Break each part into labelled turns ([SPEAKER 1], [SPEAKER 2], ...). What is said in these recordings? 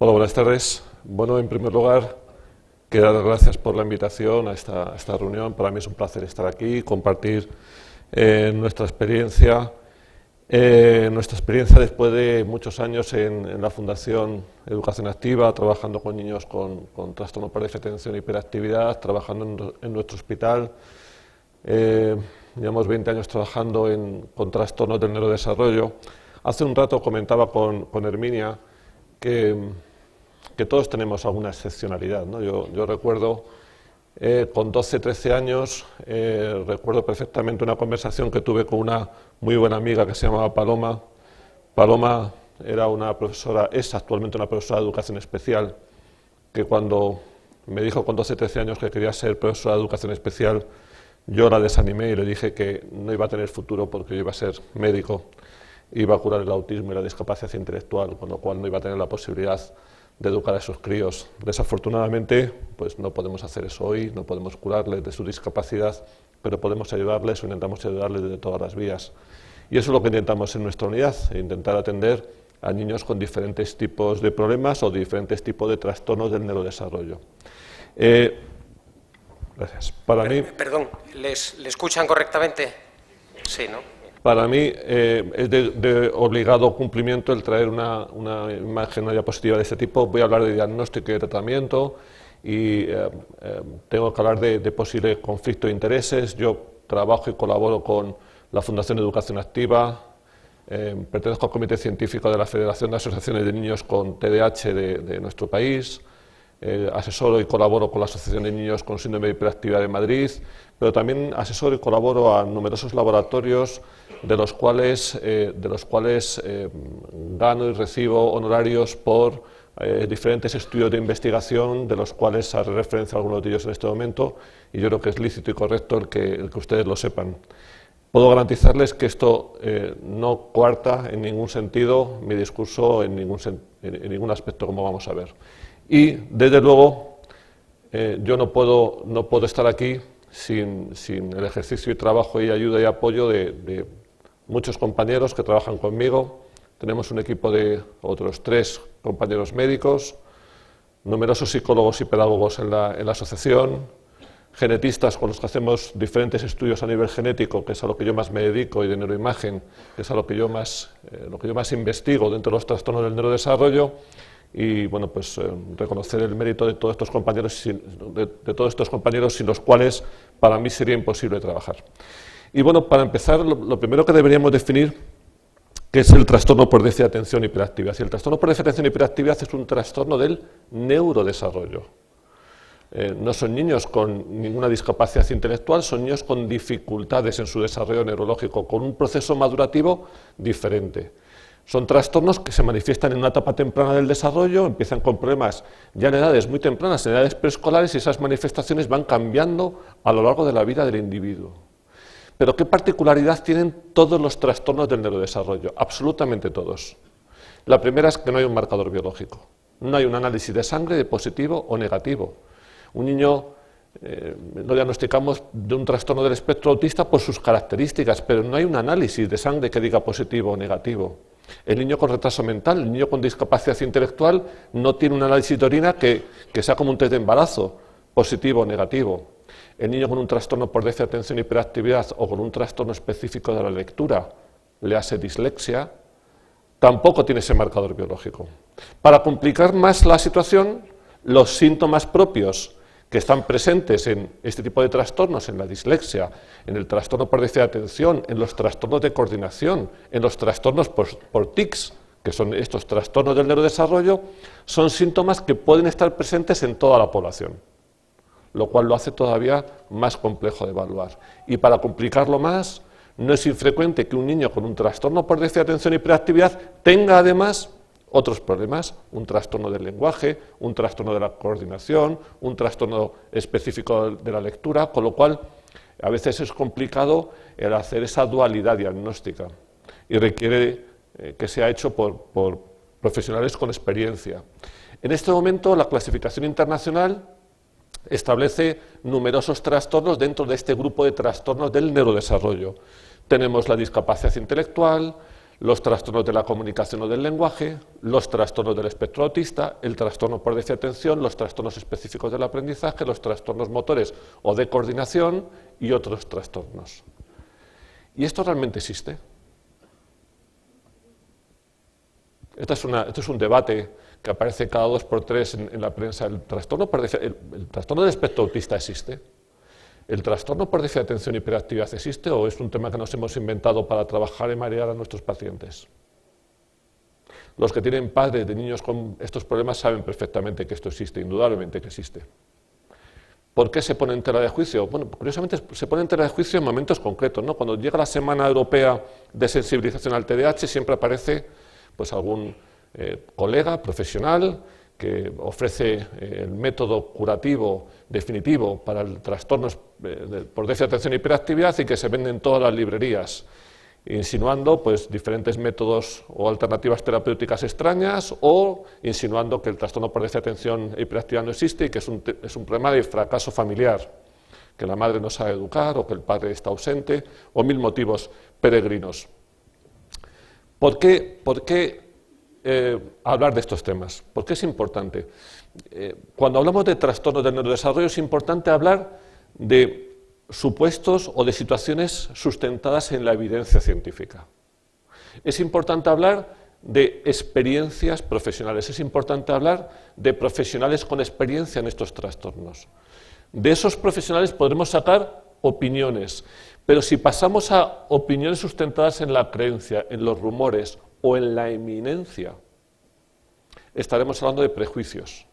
[SPEAKER 1] Hola, buenas tardes. Bueno, en primer lugar, quiero dar las gracias por la invitación a esta reunión. Para mí es un placer estar aquí y compartir nuestra experiencia después de muchos años en la Fundación Educación Activa, trabajando con niños con trastorno por déficit de atención y hiperactividad, trabajando en nuestro hospital. Llevamos 20 años trabajando con trastornos del neurodesarrollo. Hace un rato comentaba con Herminia que todos tenemos alguna excepcionalidad, ¿no? Yo recuerdo, con 12, 13 años, recuerdo perfectamente una conversación que tuve con una muy buena amiga que se llamaba Paloma. Paloma era una profesora, es actualmente una profesora de educación especial, que cuando me dijo con 12, 13 años que quería ser profesora de educación especial, yo la desanimé y le dije que no iba a tener futuro porque yo iba a ser médico, iba a curar el autismo y la discapacidad intelectual, con lo cual no iba a tener la posibilidad de educar a esos críos. Desafortunadamente, pues no podemos hacer eso hoy, no podemos curarles de su discapacidad, pero podemos ayudarles o intentamos ayudarles de todas las vías. Y eso es lo que intentamos en nuestra unidad, intentar atender a niños con diferentes tipos de problemas o diferentes tipos de trastornos del neurodesarrollo. Gracias.
[SPEAKER 2] Perdón, ¿le escuchan correctamente? Sí, ¿no?
[SPEAKER 1] Para mí es de obligado cumplimiento el traer una imagen, una diapositiva de este tipo. Voy a hablar de diagnóstico y tratamiento y tengo que hablar de posible conflicto de intereses. Yo trabajo y colaboro con la Fundación Educación Activa, pertenezco al Comité Científico de la Federación de Asociaciones de Niños con TDAH de nuestro país, asesoro y colaboro con la Asociación de Niños con Síndrome de Hiperactividad de Madrid, pero también asesoro y colaboro a numerosos laboratorios de los cuales gano y recibo honorarios por diferentes estudios de investigación, de los cuales haré referencia a algunos de ellos en este momento, y yo creo que es lícito y correcto el que ustedes lo sepan. Puedo garantizarles que esto no coarta en ningún sentido mi discurso en ningún aspecto, como vamos a ver. Y, desde luego, yo no puedo estar aquí sin el ejercicio y trabajo y ayuda y apoyo de muchos compañeros que trabajan conmigo. Tenemos un equipo de otros 3 compañeros médicos, numerosos psicólogos y pedagogos en la asociación, genetistas con los que hacemos diferentes estudios a nivel genético, que es a lo que yo más me dedico, y de neuroimagen, que es a lo que yo más investigo dentro de los trastornos del neurodesarrollo. Y bueno, pues reconocer el mérito de todos estos compañeros, sin los cuales para mí sería imposible trabajar. Y bueno, para empezar, lo primero que deberíamos definir, ¿qué es el trastorno por déficit de atención y hiperactividad? Y el trastorno por déficit de atención y hiperactividad es un trastorno del neurodesarrollo. No son niños con ninguna discapacidad intelectual, son niños con dificultades en su desarrollo neurológico, con un proceso madurativo diferente. Son trastornos que se manifiestan en una etapa temprana del desarrollo, empiezan con problemas ya en edades muy tempranas, en edades preescolares, y esas manifestaciones van cambiando a lo largo de la vida del individuo. Pero ¿qué particularidad tienen todos los trastornos del neurodesarrollo? Absolutamente todos. La primera es que no hay un marcador biológico, no hay un análisis de sangre de positivo o negativo. Un niño lo diagnosticamos de un trastorno del espectro autista por sus características, pero no hay un análisis de sangre que diga positivo o negativo. El niño con retraso mental, el niño con discapacidad intelectual, no tiene un análisis de orina que sea como un test de embarazo, positivo o negativo. El niño con un trastorno por déficit de atención y hiperactividad o con un trastorno específico de la lectura, le hace dislexia, tampoco tiene ese marcador biológico. Para complicar más la situación, los síntomas propios que están presentes en este tipo de trastornos, en la dislexia, en el trastorno por déficit de atención, en los trastornos de coordinación, en los trastornos por tics, que son estos trastornos del neurodesarrollo, son síntomas que pueden estar presentes en toda la población, lo cual lo hace todavía más complejo de evaluar. Y para complicarlo más, no es infrecuente que un niño con un trastorno por déficit de atención y hiperactividad tenga además otros problemas, un trastorno del lenguaje, un trastorno de la coordinación, un trastorno específico de la lectura, con lo cual a veces es complicado el hacer esa dualidad diagnóstica y requiere que sea hecho por profesionales con experiencia. En este momento la clasificación internacional establece numerosos trastornos dentro de este grupo de trastornos del neurodesarrollo. Tenemos la discapacidad intelectual, los trastornos de la comunicación o del lenguaje, los trastornos del espectro autista, el trastorno por déficit de atención, los trastornos específicos del aprendizaje, los trastornos motores o de coordinación y otros trastornos. ¿Y esto realmente existe? Este es un debate que aparece cada 2 por 3 en la prensa. ¿El trastorno del espectro autista existe? ¿El trastorno por déficit de atención y hiperactividad existe o es un tema que nos hemos inventado para trabajar y marear a nuestros pacientes? Los que tienen padres de niños con estos problemas saben perfectamente que esto existe, indudablemente que existe. ¿Por qué se pone en tela de juicio? Bueno, curiosamente se pone en tela de juicio en momentos concretos, ¿no? Cuando llega la Semana Europea de Sensibilización al TDAH siempre aparece pues, algún colega profesional que ofrece el método curativo definitivo para el trastorno por déficit de atención y hiperactividad y que se vende en todas las librerías, insinuando pues, diferentes métodos o alternativas terapéuticas extrañas o insinuando que el trastorno por déficit de atención e hiperactividad no existe y que es un problema de fracaso familiar, que la madre no sabe educar o que el padre está ausente o 1000 motivos peregrinos. ¿Por qué hablar de estos temas? ¿Por qué es importante? Cuando hablamos de trastornos del neurodesarrollo es importante hablar de supuestos o de situaciones sustentadas en la evidencia científica. Es importante hablar de experiencias profesionales, es importante hablar de profesionales con experiencia en estos trastornos. De esos profesionales podremos sacar opiniones, pero si pasamos a opiniones sustentadas en la creencia, en los rumores o en la eminencia, estaremos hablando de prejuicios.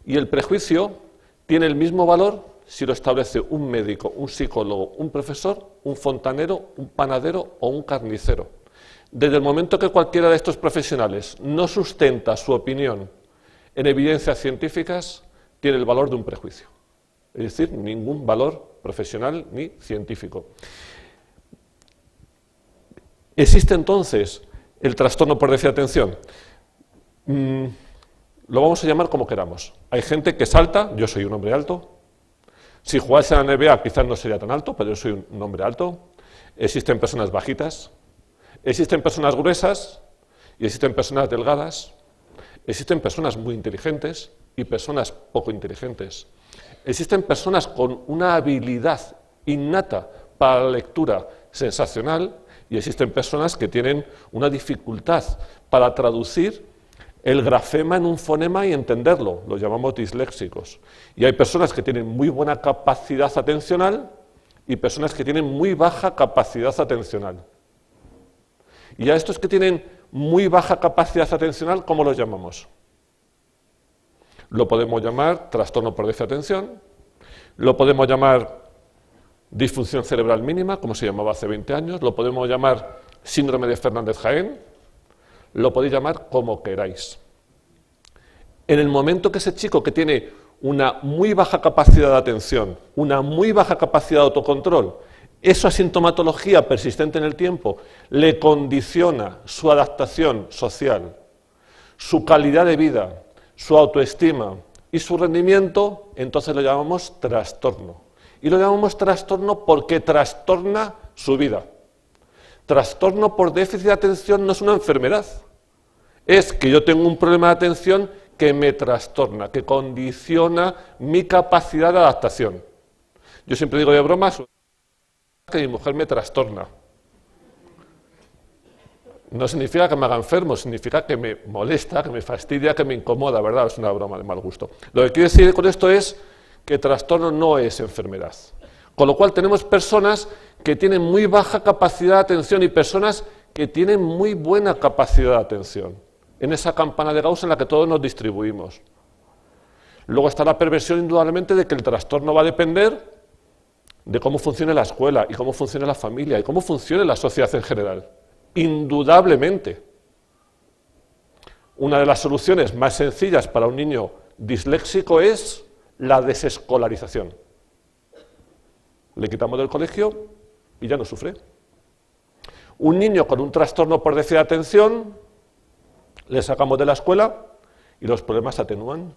[SPEAKER 1] Y el prejuicio tiene el mismo valor si lo establece un médico, un psicólogo, un profesor, un fontanero, un panadero o un carnicero. Desde el momento que cualquiera de estos profesionales no sustenta su opinión en evidencias científicas, tiene el valor de un prejuicio. Es decir, ningún valor profesional ni científico. ¿Existe entonces el trastorno por déficit de atención? Lo vamos a llamar como queramos. Hay gente que salta, yo soy un hombre alto. Si jugase a la NBA quizás no sería tan alto, pero yo soy un hombre alto. Existen personas bajitas, existen personas gruesas y existen personas delgadas. Existen personas muy inteligentes y personas poco inteligentes. Existen personas con una habilidad innata para la lectura sensacional y existen personas que tienen una dificultad para traducir el grafema en un fonema y entenderlo, lo llamamos disléxicos. Y hay personas que tienen muy buena capacidad atencional y personas que tienen muy baja capacidad atencional. Y a estos que tienen muy baja capacidad atencional, ¿cómo los llamamos? Lo podemos llamar trastorno por déficit de atención, lo podemos llamar disfunción cerebral mínima, como se llamaba hace 20 años, lo podemos llamar síndrome de Fernández-Jaén, lo podéis llamar como queráis. En el momento que ese chico que tiene una muy baja capacidad de atención, una muy baja capacidad de autocontrol, esa sintomatología persistente en el tiempo le condiciona su adaptación social, su calidad de vida, su autoestima y su rendimiento, entonces lo llamamos trastorno. Y lo llamamos trastorno porque trastorna su vida. Trastorno por déficit de atención no es una enfermedad. Es que yo tengo un problema de atención que me trastorna, que condiciona mi capacidad de adaptación. Yo siempre digo de broma que mi mujer me trastorna. No significa que me haga enfermo, significa que me molesta, que me fastidia, que me incomoda, ¿verdad? Es una broma de mal gusto. Lo que quiero decir con esto es que trastorno no es enfermedad. Con lo cual tenemos personas que tienen muy baja capacidad de atención y personas que tienen muy buena capacidad de atención, en esa campana de Gauss en la que todos nos distribuimos. Luego está la perversión indudablemente de que el trastorno va a depender de cómo funcione la escuela y cómo funcione la familia y cómo funcione la sociedad en general. Indudablemente. Una de las soluciones más sencillas para un niño disléxico es la desescolarización. Le quitamos del colegio y ya no sufre. Un niño con un trastorno por déficit de atención, le sacamos de la escuela y los problemas se atenúan.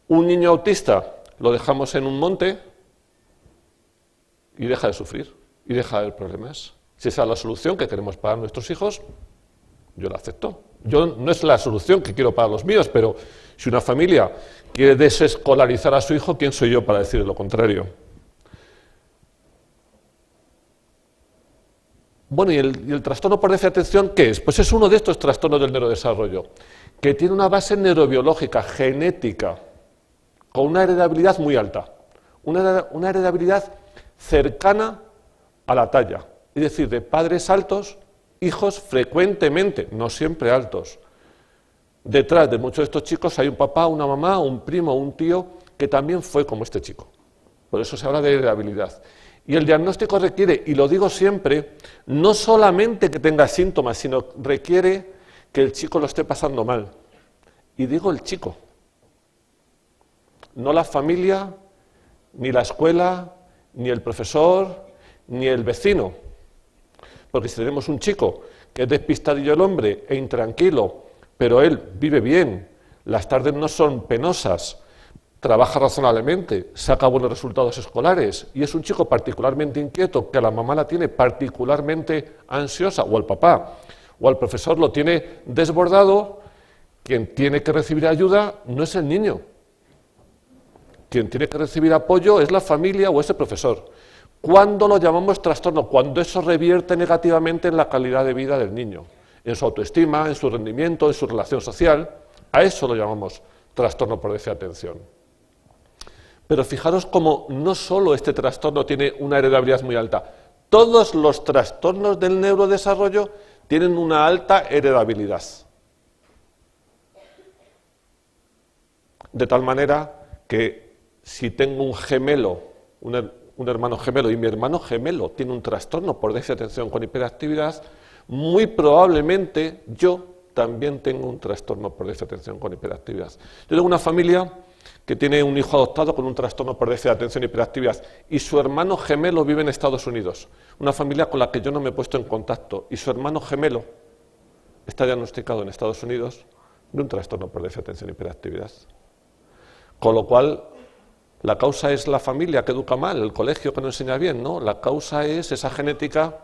[SPEAKER 1] Un niño autista lo dejamos en un monte y deja de sufrir y deja de haber problemas. Si esa es la solución que queremos para nuestros hijos, yo la acepto. Yo no es la solución que quiero para los míos, pero si una familia quiere desescolarizar a su hijo, ¿quién soy yo para decir lo contrario? Bueno, ¿y el trastorno por déficit de atención qué es? Pues es uno de estos trastornos del neurodesarrollo, que tiene una base neurobiológica, genética, con una heredabilidad muy alta, una heredabilidad cercana a la talla, es decir, de padres altos, hijos frecuentemente, no siempre altos. Detrás de muchos de estos chicos hay un papá, una mamá, un primo, un tío, que también fue como este chico. Por eso se habla de heredabilidad. Y el diagnóstico requiere, y lo digo siempre, no solamente que tenga síntomas, sino requiere que el chico lo esté pasando mal. Y digo el chico, no la familia, ni la escuela, ni el profesor, ni el vecino. Porque si tenemos un chico que es despistadillo el hombre e intranquilo, pero él vive bien, las tardes no son penosas, trabaja razonablemente, saca buenos resultados escolares y es un chico particularmente inquieto, que a la mamá la tiene particularmente ansiosa, o al papá, o al profesor lo tiene desbordado, quien tiene que recibir ayuda no es el niño. Quien tiene que recibir apoyo es la familia o ese profesor. ¿Cuándo lo llamamos trastorno? Cuando eso revierte negativamente en la calidad de vida del niño, en su autoestima, en su rendimiento, en su relación social. A eso lo llamamos trastorno por déficit de atención. Pero fijaros cómo no solo este trastorno tiene una heredabilidad muy alta, todos los trastornos del neurodesarrollo tienen una alta heredabilidad. De tal manera que si tengo un gemelo, un hermano gemelo, y mi hermano gemelo tiene un trastorno por déficit de atención con hiperactividad, muy probablemente yo también tengo un trastorno por déficit de atención con hiperactividad. Yo tengo una familia que tiene un hijo adoptado con un trastorno por déficit de atención y hiperactividad, y su hermano gemelo vive en Estados Unidos, una familia con la que yo no me he puesto en contacto, y su hermano gemelo está diagnosticado en Estados Unidos de un trastorno por déficit de atención y hiperactividad. Con lo cual, la causa es la familia que educa mal, el colegio que no enseña bien, ¿no? La causa es esa genética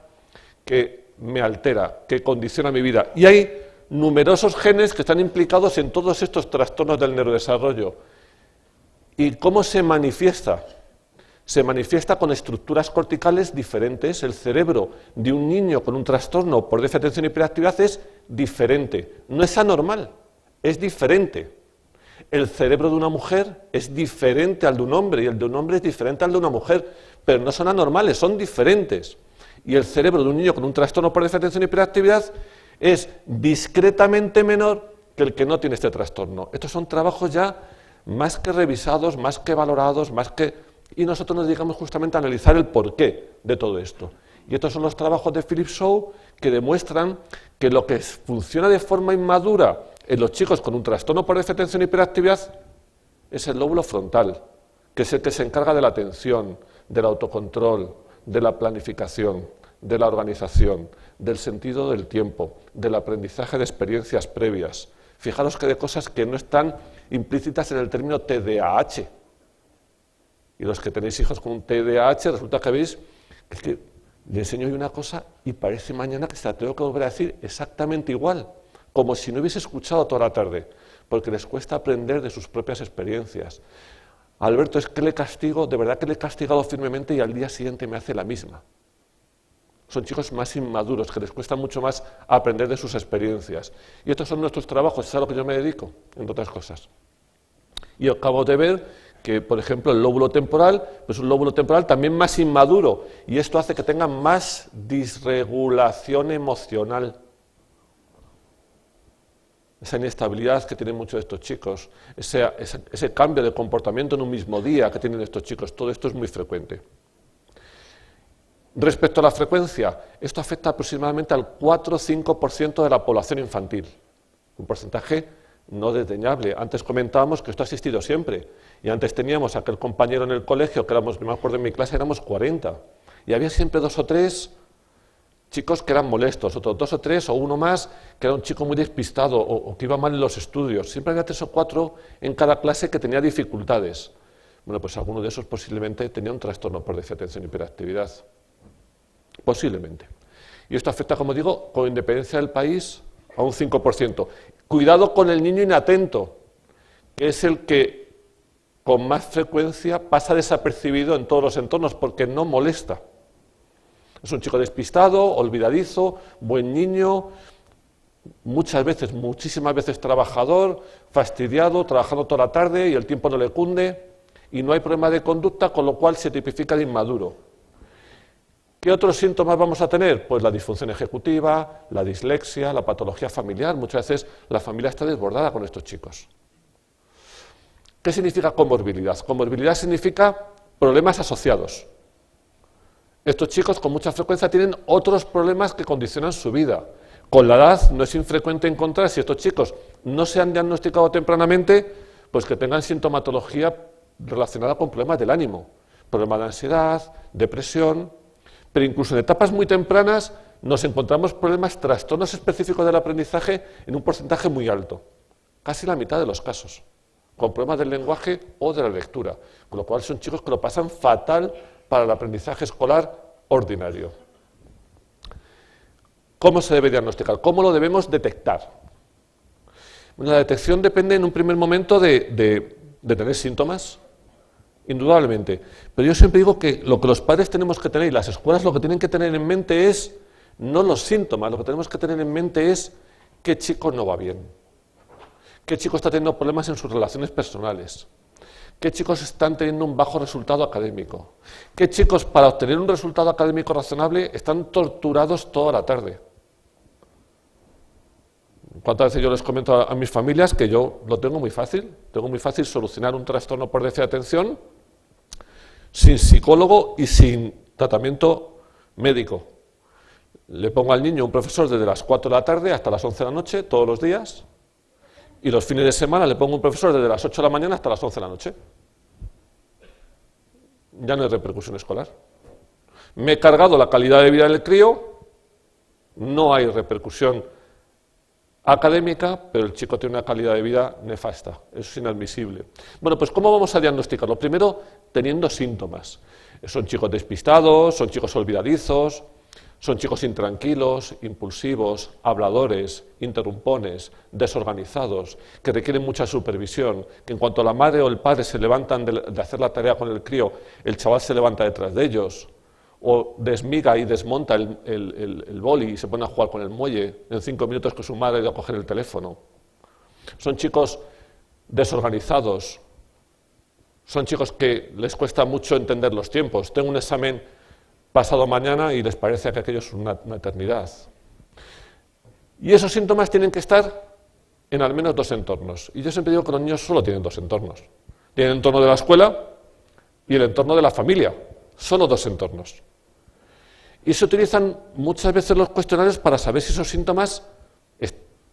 [SPEAKER 1] que me altera, que condiciona mi vida. Y hay numerosos genes que están implicados en todos estos trastornos del neurodesarrollo. ¿Y cómo se manifiesta? Se manifiesta con estructuras corticales diferentes. El cerebro de un niño con un trastorno por déficit de atención y hiperactividad es diferente. No es anormal, es diferente. El cerebro de una mujer es diferente al de un hombre y el de un hombre es diferente al de una mujer, pero no son anormales, son diferentes. Y el cerebro de un niño con un trastorno por déficit de atención y hiperactividad es discretamente menor que el que no tiene este trastorno. Estos son trabajos ya más que revisados, más que valorados, y nosotros nos dedicamos justamente a analizar el porqué de todo esto. Y estos son los trabajos de Philip Shaw que demuestran que lo que funciona de forma inmadura en los chicos con un trastorno por déficit de atención y hiperactividad es el lóbulo frontal, que es el que se encarga de la atención, del autocontrol, de la planificación, de la organización, del sentido del tiempo, del aprendizaje de experiencias previas. Fijaros que de cosas que no están implícitas en el término TDAH. Y los que tenéis hijos con un TDAH, resulta que veis que le enseño hoy una cosa y parece mañana que se la tengo que volver a decir exactamente igual, como si no hubiese escuchado toda la tarde, porque les cuesta aprender de sus propias experiencias. Alberto, es que le castigo, de verdad que le he castigado firmemente y al día siguiente me hace la misma. Son chicos más inmaduros, que les cuesta mucho más aprender de sus experiencias. Y estos son nuestros trabajos, es a lo que yo me dedico, entre otras cosas. Y acabo de ver que, por ejemplo, el lóbulo temporal, pues un lóbulo temporal también más inmaduro, y esto hace que tengan más disregulación emocional. Esa inestabilidad que tienen muchos de estos chicos, ese cambio de comportamiento en un mismo día que tienen estos chicos, todo esto es muy frecuente. Respecto a la frecuencia, esto afecta aproximadamente al 4 o 5% de la población infantil, un porcentaje no desdeñable. Antes comentábamos que esto ha existido siempre, y antes teníamos aquel compañero en el colegio, que éramos, me acuerdo en mi clase, éramos 40, y había siempre 2 o 3 chicos que eran molestos, otros 2 o 3 o uno más que era un chico muy despistado o que iba mal en los estudios. Siempre había 3 o 4 en cada clase que tenía dificultades. Bueno, pues alguno de esos posiblemente tenía un trastorno por déficit de atención y hiperactividad. Posiblemente. Y esto afecta, como digo, con independencia del país, a un 5%. Cuidado con el niño inatento, que es el que con más frecuencia pasa desapercibido en todos los entornos porque no molesta. Es un chico despistado, olvidadizo, buen niño, muchas veces, muchísimas veces trabajador, fastidiado, trabajando toda la tarde y el tiempo no le cunde y no hay problema de conducta, con lo cual se tipifica de inmaduro. ¿Qué otros síntomas vamos a tener? Pues la disfunción ejecutiva, la dislexia, la patología familiar. Muchas veces la familia está desbordada con estos chicos. ¿Qué significa comorbilidad? Comorbilidad significa problemas asociados. Estos chicos con mucha frecuencia tienen otros problemas que condicionan su vida. Con la edad no es infrecuente encontrar, si estos chicos no se han diagnosticado tempranamente, pues que tengan sintomatología relacionada con problemas del ánimo, problemas de ansiedad, depresión, pero incluso en etapas muy tempranas nos encontramos problemas, trastornos específicos del aprendizaje en un porcentaje muy alto, casi la mitad de los casos, con problemas del lenguaje o de la lectura, con lo cual son chicos que lo pasan fatal para el aprendizaje escolar ordinario. ¿Cómo se debe diagnosticar? ¿Cómo lo debemos detectar? Bueno, la detección depende en un primer momento de tener síntomas, indudablemente, pero yo siempre digo que lo que los padres tenemos que tener y las escuelas lo que tienen que tener en mente es no los síntomas, lo que tenemos que tener en mente es qué chico no va bien, qué chico está teniendo problemas en sus relaciones personales, qué chicos están teniendo un bajo resultado académico, qué chicos para obtener un resultado académico razonable están torturados toda la tarde. ¿Cuántas veces yo les comento a mis familias que yo lo tengo muy fácil solucionar un trastorno por déficit de atención sin psicólogo y sin tratamiento médico? Le pongo al niño un profesor desde las 4 de la tarde hasta las 11 de la noche, todos los días, y los fines de semana le pongo un profesor desde las 8 de la mañana hasta las 11 de la noche. Ya no hay repercusión escolar. Me he cargado la calidad de vida del crío, no hay repercusión académica, pero el chico tiene una calidad de vida nefasta, eso es inadmisible. Bueno, pues ¿cómo vamos a diagnosticarlo? Primero, teniendo síntomas. Son chicos despistados, son chicos olvidadizos, son chicos intranquilos, impulsivos, habladores, interrumpones, desorganizados, que requieren mucha supervisión, que en cuanto la madre o el padre se levantan de hacer la tarea con el crío, el chaval se levanta detrás de ellos, o desmiga y desmonta el boli y se pone a jugar con el muelle en 5 minutos que su madre ha ido a coger el teléfono. Son chicos desorganizados, son chicos que les cuesta mucho entender los tiempos. Tengo un examen pasado mañana y les parece que aquello es una eternidad. Y esos síntomas tienen que estar en al menos 2 entornos. Y yo siempre digo que los niños solo tienen 2 entornos. Tienen el entorno de la escuela y el entorno de la familia. Solo 2 entornos. Y se utilizan muchas veces los cuestionarios para saber si esos síntomas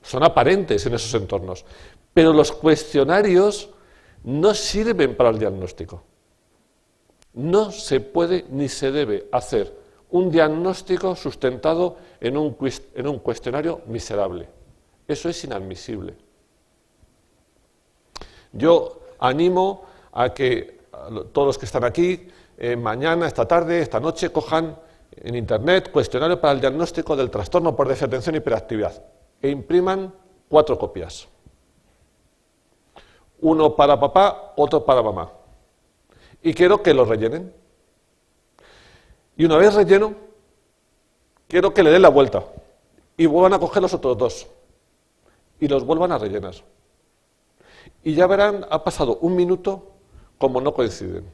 [SPEAKER 1] son aparentes en esos entornos. Pero los cuestionarios no sirven para el diagnóstico. No se puede ni se debe hacer un diagnóstico sustentado en un cuestionario miserable. Eso es inadmisible. Yo animo a que todos los que están aquí, mañana, esta tarde, esta noche, cojan en internet cuestionario para el diagnóstico del trastorno por déficit de atención y hiperactividad e impriman 4 copias. Uno para papá, otro para mamá. Y quiero que lo rellenen. Y una vez relleno, quiero que le den la vuelta y vuelvan a coger los otros 2 y los vuelvan a rellenar. Y ya verán, ha pasado 1 minuto como no coinciden.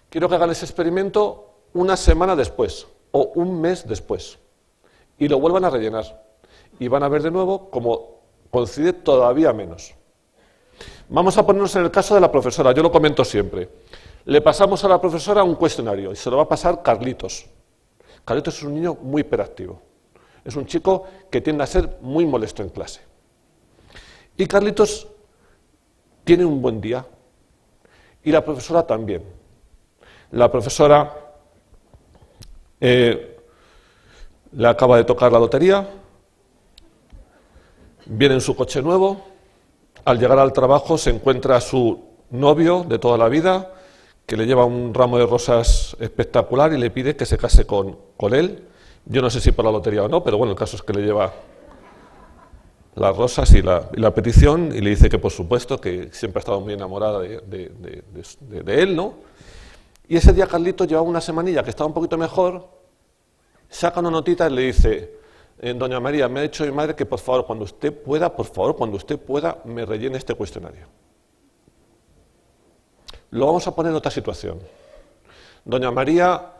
[SPEAKER 1] Quiero que hagan ese experimento una semana después o un mes después y lo vuelvan a rellenar y van a ver de nuevo cómo coincide todavía menos. Vamos a ponernos en el caso de la profesora, yo lo comento siempre. Le pasamos a la profesora un cuestionario y se lo va a pasar Carlitos. Carlitos es un niño muy hiperactivo, es un chico que tiende a ser muy molesto en clase. Y Carlitos tiene un buen día y la profesora también. La profesora le acaba de tocar la lotería, viene en su coche nuevo, al llegar al trabajo se encuentra a su novio de toda la vida, que le lleva un ramo de rosas espectacular y le pide que se case con él. Yo no sé si por la lotería o no, pero bueno, el caso es que le lleva las rosas y la petición y le dice que por supuesto que siempre ha estado muy enamorada de él, ¿no? Y ese día Carlitos llevaba una semanilla que estaba un poquito mejor, saca una notita y le dice: doña María, me ha dicho mi madre que por favor, cuando usted pueda, me rellene este cuestionario. Lo vamos a poner en otra situación. Doña María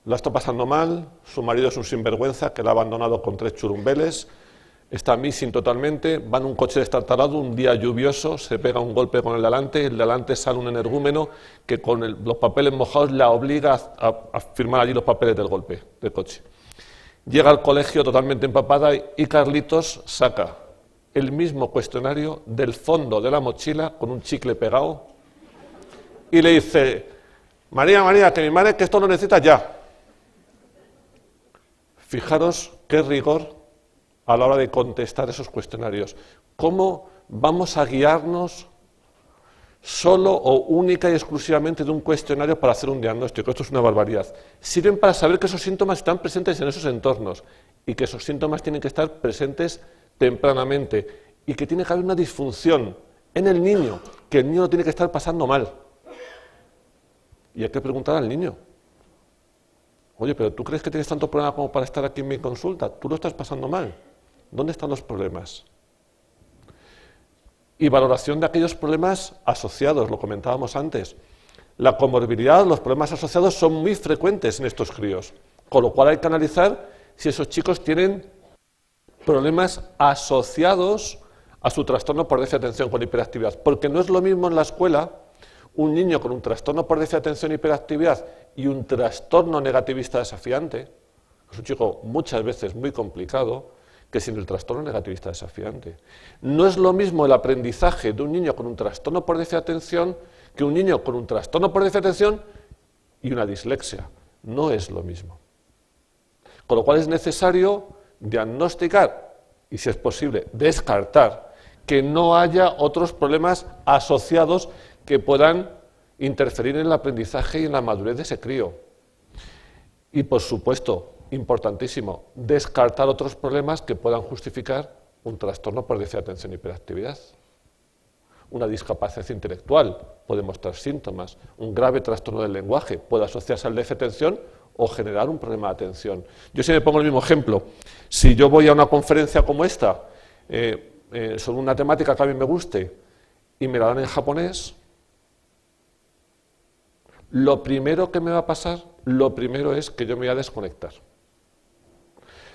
[SPEAKER 1] la está pasando mal, su marido es un sinvergüenza que la ha abandonado con 3 churumbeles, está missing totalmente, va en un coche destartalado, un día lluvioso, se pega un golpe con el de delante sale un energúmeno que con los papeles mojados la obliga a firmar allí los papeles del golpe, del coche. Llega al colegio totalmente empapada y Carlitos saca el mismo cuestionario del fondo de la mochila con un chicle pegado y le dice: María, María, que mi madre que esto lo necesita ya. Fijaros qué rigor a la hora de contestar esos cuestionarios. ¿Cómo vamos a guiarnos solo o única y exclusivamente de un cuestionario para hacer un diagnóstico? Esto es una barbaridad. Sirven para saber que esos síntomas están presentes en esos entornos y que esos síntomas tienen que estar presentes tempranamente y que tiene que haber una disfunción en el niño, que el niño no tiene que estar pasando mal. Y hay que preguntar al niño: oye, pero ¿tú crees que tienes tanto problema como para estar aquí en mi consulta? ¿Tú lo estás pasando mal? ¿Dónde están los problemas? Y valoración de aquellos problemas asociados, lo comentábamos antes. La comorbilidad, los problemas asociados son muy frecuentes en estos críos, con lo cual hay que analizar si esos chicos tienen problemas asociados a su trastorno por déficit de atención con hiperactividad, porque no es lo mismo en la escuela un niño con un trastorno por déficit de atención y hiperactividad y un trastorno negativista desafiante, es un chico muchas veces muy complicado, que sin el trastorno negativista desafiante. No es lo mismo el aprendizaje de un niño con un trastorno por déficit de atención que un niño con un trastorno por déficit de atención y una dislexia. No es lo mismo. Con lo cual es necesario diagnosticar y, si es posible, descartar que no haya otros problemas asociados que puedan interferir en el aprendizaje y en la madurez de ese crío. Y, por supuesto, importantísimo, descartar otros problemas que puedan justificar un trastorno por déficit de atención y hiperactividad. Una discapacidad intelectual puede mostrar síntomas, un grave trastorno del lenguaje puede asociarse al déficit de atención o generar un problema de atención. Yo siempre pongo el mismo ejemplo. Si yo voy a una conferencia como esta sobre una temática que a mí me guste y me la dan en japonés, lo primero que me va a pasar, lo primero es que yo me voy a desconectar.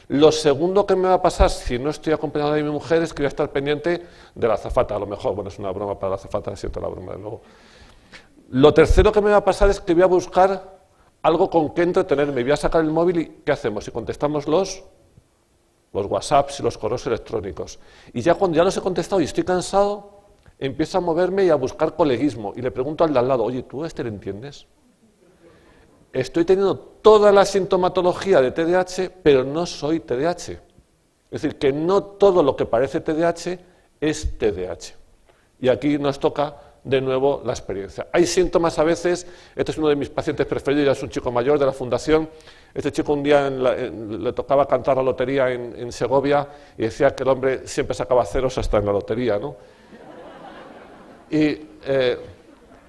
[SPEAKER 1] Lo segundo que me va a pasar, si no estoy acompañado de mi mujer, es que voy a estar pendiente de la azafata. A lo mejor, bueno, es una broma para la azafata, siento la broma de nuevo. Lo tercero que me va a pasar es que voy a buscar algo con que entretenerme. Voy a sacar el móvil y ¿qué hacemos? Y contestamos los WhatsApps y los correos electrónicos. Y ya cuando ya los he contestado y estoy cansado, empiezo a moverme y a buscar coleguismo. Y le pregunto al de al lado: oye, ¿tú a este le entiendes? Estoy teniendo toda la sintomatología de TDAH, pero no soy TDAH. Es decir, que no todo lo que parece TDAH es TDAH. Y aquí nos toca de nuevo la experiencia. Hay síntomas a veces, este es uno de mis pacientes preferidos, ya es un chico mayor de la fundación. Este chico un día le tocaba cantar la lotería en Segovia y decía que el hombre siempre sacaba ceros hasta en la lotería, ¿no? Y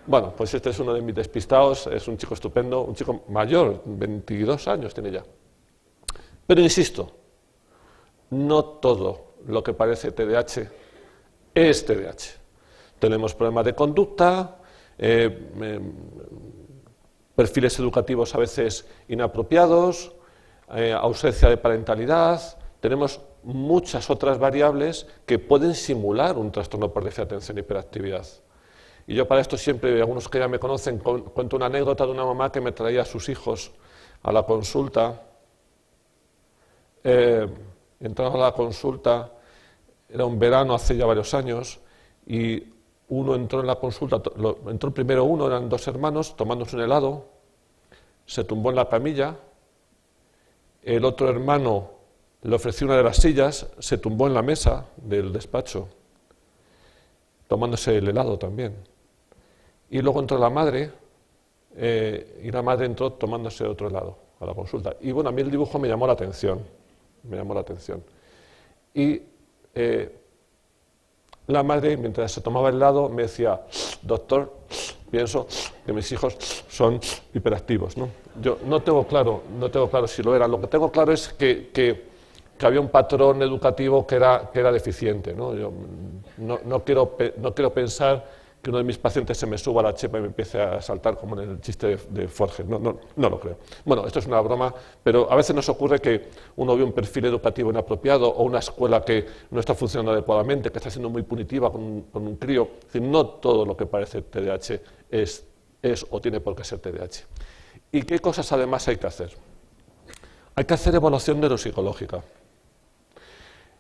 [SPEAKER 1] bueno, pues este es uno de mis despistados, es un chico estupendo, un chico mayor, 22 años tiene ya. Pero insisto, no todo lo que parece TDAH es TDAH. Tenemos problemas de conducta, perfiles educativos a veces inapropiados, ausencia de parentalidad, tenemos muchas otras variables que pueden simular un trastorno por déficit de atención y hiperactividad. Y yo para esto siempre, algunos que ya me conocen, cuento una anécdota de una mamá que me traía a sus hijos a la consulta. Entraron a la consulta, era un verano hace ya varios años, y uno entró en la consulta, entró primero uno, eran 2 hermanos, tomándose un helado, se tumbó en la camilla, el otro hermano le ofreció una de las sillas, se tumbó en la mesa del despacho, tomándose el helado también. Y luego entró la madre, y la madre entró tomándose otro helado. a la consulta. Y bueno, a mí el dibujo me llamó la atención, Y la madre, mientras se tomaba el helado, me decía, doctor, pienso que mis hijos son hiperactivos, ¿no? Yo no tengo claro si lo eran. Lo que tengo claro es que había un patrón educativo que era deficiente, ¿no? Yo no quiero pensar que uno de mis pacientes se me suba a la chepa y me empiece a saltar como en el chiste de Forges. No lo creo. Bueno, esto es una broma, pero a veces nos ocurre que uno ve un perfil educativo inapropiado o una escuela que no está funcionando adecuadamente, que está siendo muy punitiva con un crío. Es decir, no todo lo que parece TDAH es o tiene por qué ser TDAH. ¿Y qué cosas además hay que hacer? Hay que hacer evaluación neuropsicológica.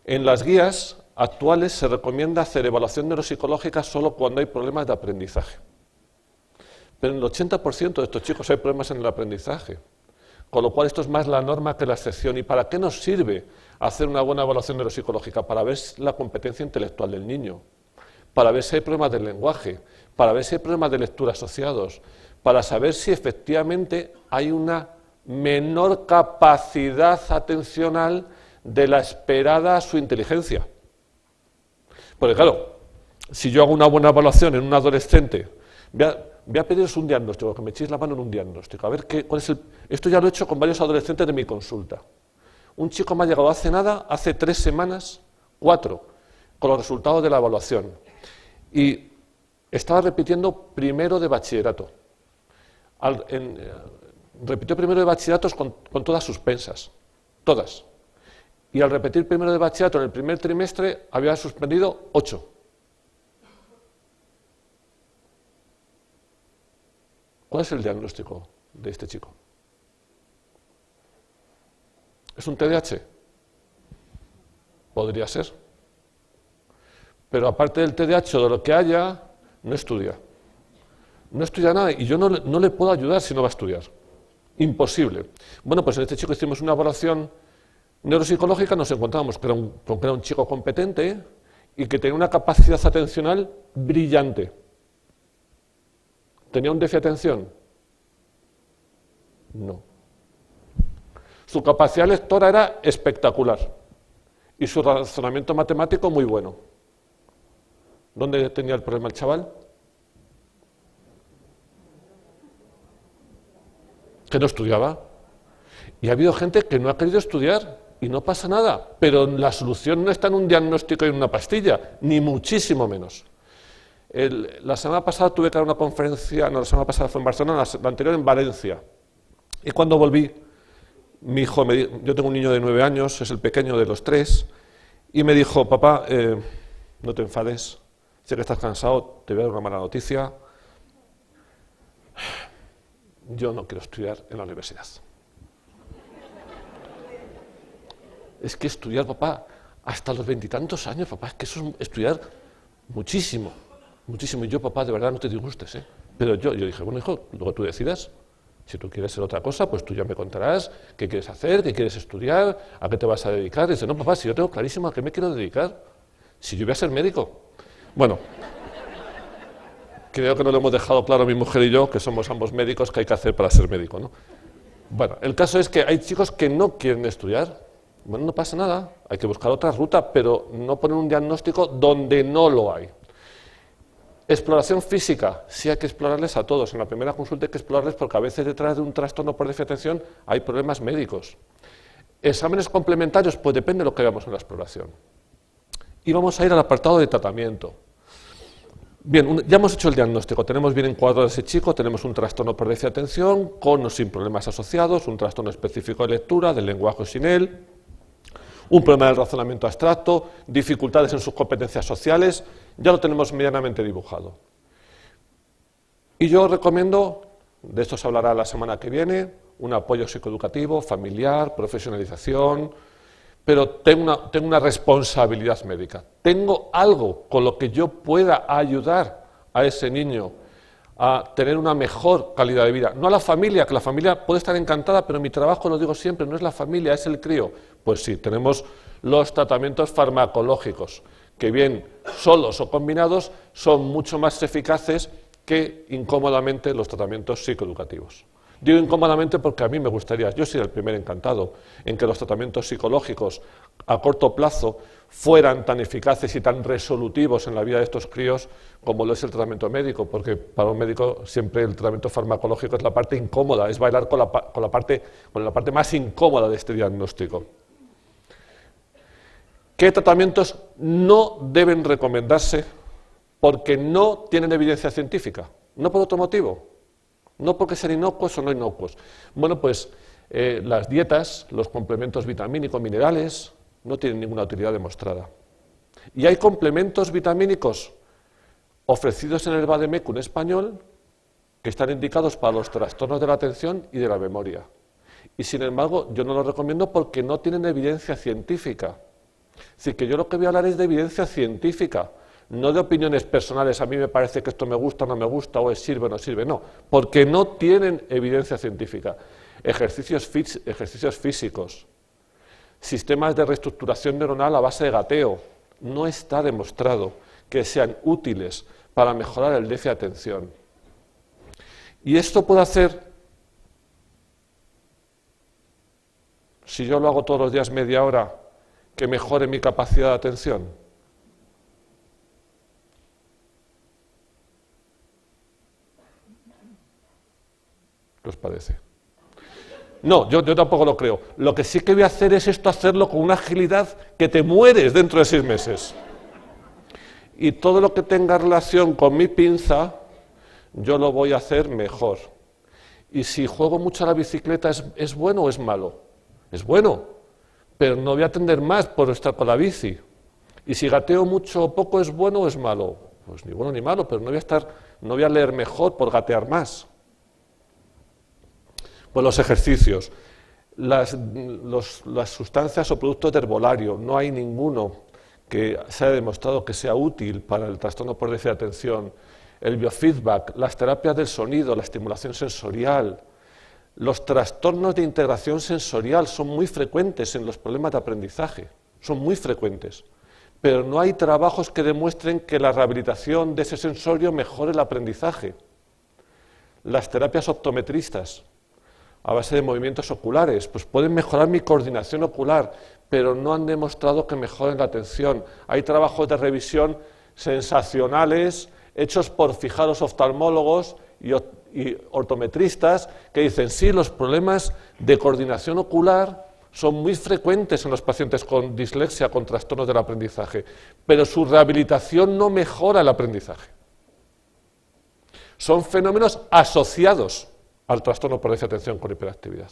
[SPEAKER 1] En las guías actuales se recomienda hacer evaluación neuropsicológica solo cuando hay problemas de aprendizaje. Pero en el 80% de estos chicos hay problemas en el aprendizaje, con lo cual esto es más la norma que la excepción. ¿Y para qué nos sirve hacer una buena evaluación neuropsicológica? Para ver la competencia intelectual del niño, para ver si hay problemas del lenguaje, para ver si hay problemas de lectura asociados, para saber si efectivamente hay una menor capacidad atencional de la esperada a su inteligencia. Porque claro, si yo hago una buena evaluación en un adolescente, voy a pediros un diagnóstico, que me echéis la mano en un diagnóstico, a ver cuál es esto ya lo he hecho con varios adolescentes de mi consulta. Un chico me ha llegado hace 3 semanas, 4, con los resultados de la evaluación. Y estaba repitiendo primero de bachillerato. Repitió primero de bachillerato con todas suspensas, todas. Y al repetir primero de bachillerato en el primer trimestre había suspendido 8. ¿Cuál es el diagnóstico de este chico? ¿Es un TDAH? Podría ser. Pero aparte del TDAH o de lo que haya, no estudia. No estudia nada y yo no le puedo ayudar si no va a estudiar. Imposible. Bueno, pues en este chico hicimos una evaluación neuropsicológica, nos encontramos con que era un chico competente y que tenía una capacidad atencional brillante. ¿Tenía un déficit de atención? No. Su capacidad lectora era espectacular y su razonamiento matemático muy bueno. ¿Dónde tenía el problema el chaval? Que no estudiaba. Y ha habido gente que no ha querido estudiar y no pasa nada, pero la solución no está en un diagnóstico y en una pastilla, ni muchísimo menos. La semana pasada tuve que dar una conferencia, no, la semana pasada fue en Barcelona, la anterior en Valencia. Y cuando volví, mi hijo, yo tengo un niño de 9 años, es el pequeño de los 3, y me dijo, papá, no te enfades, sé que estás cansado, te voy a dar una mala noticia, yo no quiero estudiar en la universidad. Es que estudiar, papá, hasta los 20 y tantos años, papá, es que eso es estudiar muchísimo, muchísimo. Y yo, papá, de verdad no te disgustes, ¿eh? Pero yo dije, bueno, hijo, luego tú decidas. Si tú quieres ser otra cosa, pues tú ya me contarás qué quieres hacer, qué quieres estudiar, a qué te vas a dedicar. Y dice, no, papá, si yo tengo clarísimo a qué me quiero dedicar, si yo voy a ser médico. Bueno, creo que no lo hemos dejado claro mi mujer y yo, que somos ambos médicos, qué hay que hacer para ser médico, ¿no? Bueno, el caso es que hay chicos que no quieren estudiar. Bueno, no pasa nada, hay que buscar otra ruta, pero no poner un diagnóstico donde no lo hay. Exploración física, sí hay que explorarles a todos. En la primera consulta hay que explorarles porque a veces detrás de un trastorno por déficit de atención hay problemas médicos. Exámenes complementarios, pues depende de lo que veamos en la exploración. Y vamos a ir al apartado de tratamiento. Bien, ya hemos hecho el diagnóstico, tenemos bien encuadrado a ese chico, tenemos un trastorno por déficit de atención, con o sin problemas asociados, un trastorno específico de lectura, del lenguaje sin él, un problema del razonamiento abstracto, dificultades en sus competencias sociales, ya lo tenemos medianamente dibujado. Y yo recomiendo, de esto se hablará la semana que viene, un apoyo psicoeducativo, familiar, profesionalización, pero tengo una responsabilidad médica. Tengo algo con lo que yo pueda ayudar a ese niño a tener una mejor calidad de vida. No a la familia, que la familia puede estar encantada, pero mi trabajo, lo digo siempre, no es la familia, es el crío. Pues sí, tenemos los tratamientos farmacológicos, que bien solos o combinados son mucho más eficaces que incómodamente los tratamientos psicoeducativos. Digo incómodamente porque a mí me gustaría, yo soy el primer encantado, en que los tratamientos psicológicos a corto plazo fueran tan eficaces y tan resolutivos en la vida de estos críos como lo es el tratamiento médico, porque para un médico siempre el tratamiento farmacológico es la parte incómoda, es bailar con la parte más incómoda de este diagnóstico. ¿Qué tratamientos no deben recomendarse porque no tienen evidencia científica? No por otro motivo, no porque sean inocuos o no inocuos. Bueno, pues las dietas, los complementos vitamínicos, minerales, no tienen ninguna utilidad demostrada. Y hay complementos vitamínicos ofrecidos en el Vademecum español que están indicados para los trastornos de la atención y de la memoria. Y sin embargo, yo no los recomiendo porque no tienen evidencia científica. Es decir, que yo lo que voy a hablar es de evidencia científica, no de opiniones personales, a mí me parece que esto me gusta, no me gusta, o sirve o no sirve, no, porque no tienen evidencia científica. Ejercicios físicos, sistemas de reestructuración neuronal a base de gateo, no está demostrado que sean útiles para mejorar el déficit de atención. Y esto puedo hacer, si yo lo hago todos los días media hora, que mejore mi capacidad de atención. ¿Qué os parece? No, yo tampoco lo creo. Lo que sí que voy a hacer es hacerlo con una agilidad que te mueres dentro de 6 meses. Y todo lo que tenga relación con mi pinza, yo lo voy a hacer mejor. Y si juego mucho a la bicicleta, ¿es bueno o es malo? Es bueno. Pero no voy a atender más por estar con la bici. Y si gateo mucho o poco, ¿es bueno o es malo? Pues ni bueno ni malo, pero no voy a leer mejor por gatear más. Pues los ejercicios, las sustancias o productos de herbolario, no hay ninguno que se haya demostrado que sea útil para el trastorno por déficit de atención. El biofeedback, las terapias del sonido, la estimulación sensorial. Los trastornos de integración sensorial son muy frecuentes en los problemas de aprendizaje, son muy frecuentes, pero no hay trabajos que demuestren que la rehabilitación de ese sensorio mejore el aprendizaje. Las terapias optometristas, a base de movimientos oculares, pues pueden mejorar mi coordinación ocular, pero no han demostrado que mejoren la atención. Hay trabajos de revisión sensacionales hechos por fijaros oftalmólogos y ortometristas que dicen, sí, los problemas de coordinación ocular son muy frecuentes en los pacientes con dislexia, con trastornos del aprendizaje, pero su rehabilitación no mejora el aprendizaje. Son fenómenos asociados al trastorno por déficit de atención con hiperactividad.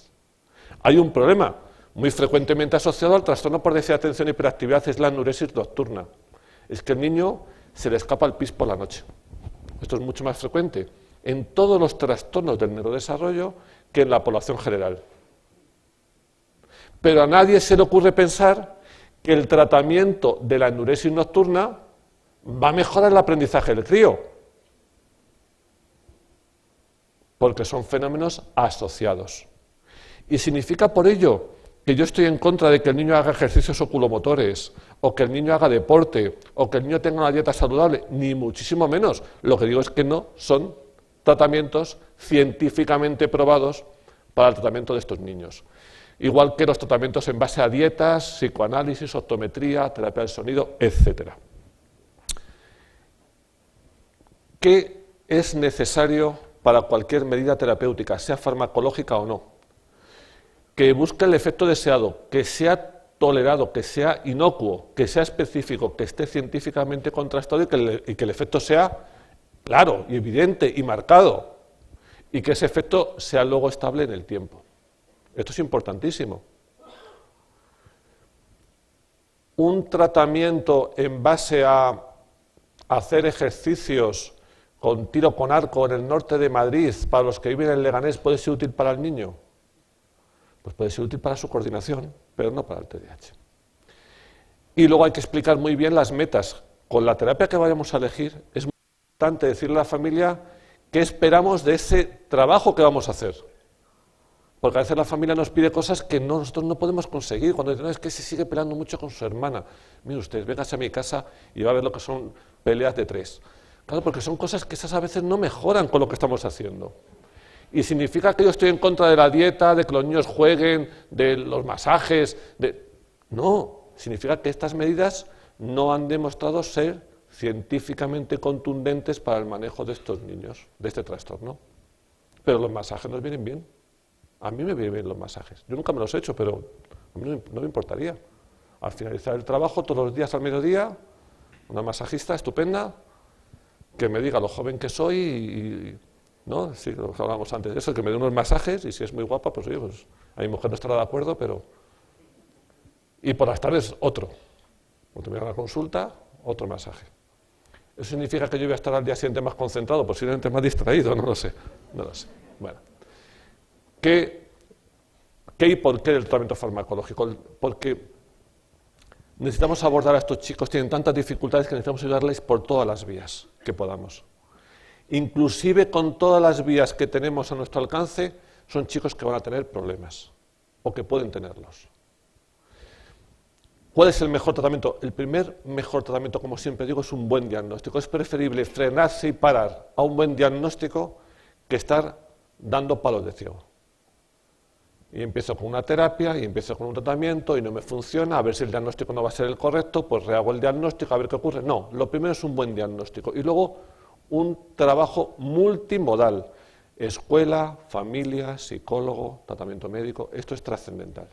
[SPEAKER 1] Hay un problema muy frecuentemente asociado al trastorno por déficit de atención y hiperactividad, es la enuresis nocturna. Es que el niño se le escapa el pis por la noche. Esto es mucho más frecuente en todos los trastornos del neurodesarrollo que en la población general. Pero a nadie se le ocurre pensar que el tratamiento de la enuresis nocturna va a mejorar el aprendizaje del crío, porque son fenómenos asociados. Y significa por ello que yo estoy en contra de que el niño haga ejercicios oculomotores, o que el niño haga deporte, o que el niño tenga una dieta saludable, ni muchísimo menos. Lo que digo es que no son tratamientos científicamente probados para el tratamiento de estos niños. Igual que los tratamientos en base a dietas, psicoanálisis, optometría, terapia del sonido, etc. ¿Qué es necesario para cualquier medida terapéutica, sea farmacológica o no? Que busque el efecto deseado, que sea tolerado, que sea inocuo, que sea específico, que esté científicamente contrastado y que el efecto sea claro y evidente y marcado, y que ese efecto sea luego estable en el tiempo. Esto es importantísimo. Un tratamiento en base a hacer ejercicios con tiro con arco en el norte de Madrid para los que viven en Leganés puede ser útil para el niño. Pues puede ser útil para su coordinación, pero no para el TDAH. Y luego hay que explicar muy bien las metas. Con la terapia que vayamos a elegir es muy importante decirle a la familia qué esperamos de ese trabajo que vamos a hacer. Porque a veces la familia nos pide cosas que nosotros no podemos conseguir. Cuando dicen, no, es que se sigue peleando mucho con su hermana. Mire usted, véngase a mi casa y va a ver lo que son peleas de 3. Claro, porque son cosas que esas a veces no mejoran con lo que estamos haciendo. ¿Y significa que yo estoy en contra de la dieta, de que los niños jueguen, de los masajes? No, significa que estas medidas no han demostrado ser científicamente contundentes para el manejo de estos niños, de este trastorno. Pero los masajes nos vienen bien. A mí me vienen bien los masajes. Yo nunca me los he hecho, pero a mí no me importaría. Al finalizar el trabajo, todos los días al mediodía, una masajista estupenda, que me diga lo joven que soy ¿no? Sí, lo hablábamos antes de eso, que me dé unos masajes, y si es muy guapa, pues oye, pues a mi mujer no estará de acuerdo, pero... Y por las tardes, otro. Cuando termina la consulta, otro masaje. ¿Eso significa que yo voy a estar al día siguiente más concentrado, posiblemente más distraído? No lo sé. Bueno. ¿Qué y por qué el tratamiento farmacológico? Porque necesitamos abordar a estos chicos, tienen tantas dificultades que necesitamos ayudarles por todas las vías que podamos. Inclusive con todas las vías que tenemos a nuestro alcance, son chicos que van a tener problemas, o que pueden tenerlos. ¿Cuál es el mejor tratamiento? El primer mejor tratamiento, como siempre digo, es un buen diagnóstico. Es preferible frenarse y parar a un buen diagnóstico que estar dando palos de ciego. Y empiezo con una terapia, y empiezo con un tratamiento, y no me funciona, a ver si el diagnóstico no va a ser el correcto, pues rehago el diagnóstico, a ver qué ocurre. No, lo primero es un buen diagnóstico. Y luego un trabajo multimodal. Escuela, familia, psicólogo, tratamiento médico. Esto es trascendental.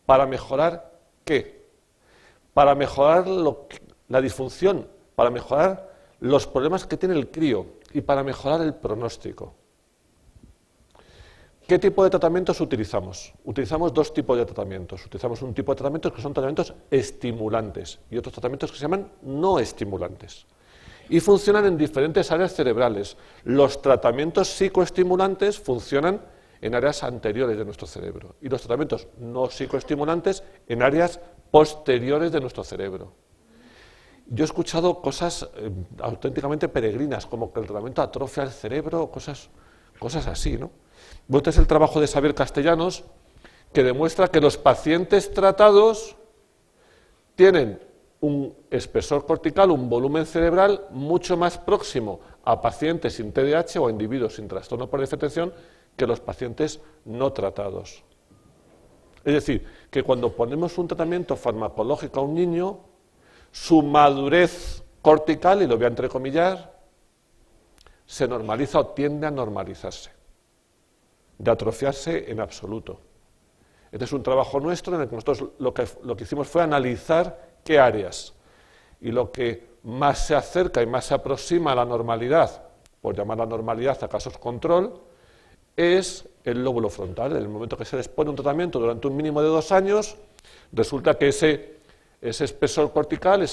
[SPEAKER 1] ¿Para mejorar qué? Para mejorar la disfunción, para mejorar los problemas que tiene el crío y para mejorar el pronóstico. ¿Qué tipo de tratamientos utilizamos? Utilizamos dos tipos de tratamientos. Utilizamos un tipo de tratamientos que son tratamientos estimulantes y otros tratamientos que se llaman no estimulantes. Y funcionan en diferentes áreas cerebrales. Los tratamientos psicoestimulantes funcionan en áreas anteriores de nuestro cerebro y los tratamientos no psicoestimulantes en áreas posteriores de nuestro cerebro. Yo he escuchado cosas auténticamente peregrinas, como que el tratamiento atrofia el cerebro, cosas así, ¿no? Este es el trabajo de Xavier Castellanos, que demuestra que los pacientes tratados tienen un espesor cortical, un volumen cerebral mucho más próximo a pacientes sin TDAH o a individuos sin trastorno por déficit de atención que los pacientes no tratados. Es decir, que cuando ponemos un tratamiento farmacológico a un niño, su madurez cortical, y lo voy a entrecomillar, se normaliza o tiende a normalizarse, de atrofiarse en absoluto. Este es un trabajo nuestro en el que nosotros lo que hicimos fue analizar qué áreas, y lo que más se acerca y más se aproxima a la normalidad, por llamar la normalidad a casos control, es el lóbulo frontal. En el momento que se les pone un tratamiento durante un mínimo de 2 años, resulta que ese espesor cortical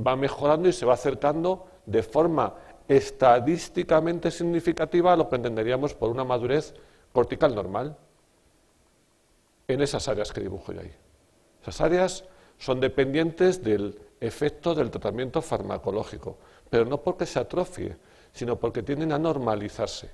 [SPEAKER 1] va mejorando y se va acercando de forma estadísticamente significativa a lo que entenderíamos por una madurez cortical normal, en esas áreas que dibujo yo ahí. Esas áreas son dependientes del efecto del tratamiento farmacológico, pero no porque se atrofie, sino porque tienden a normalizarse.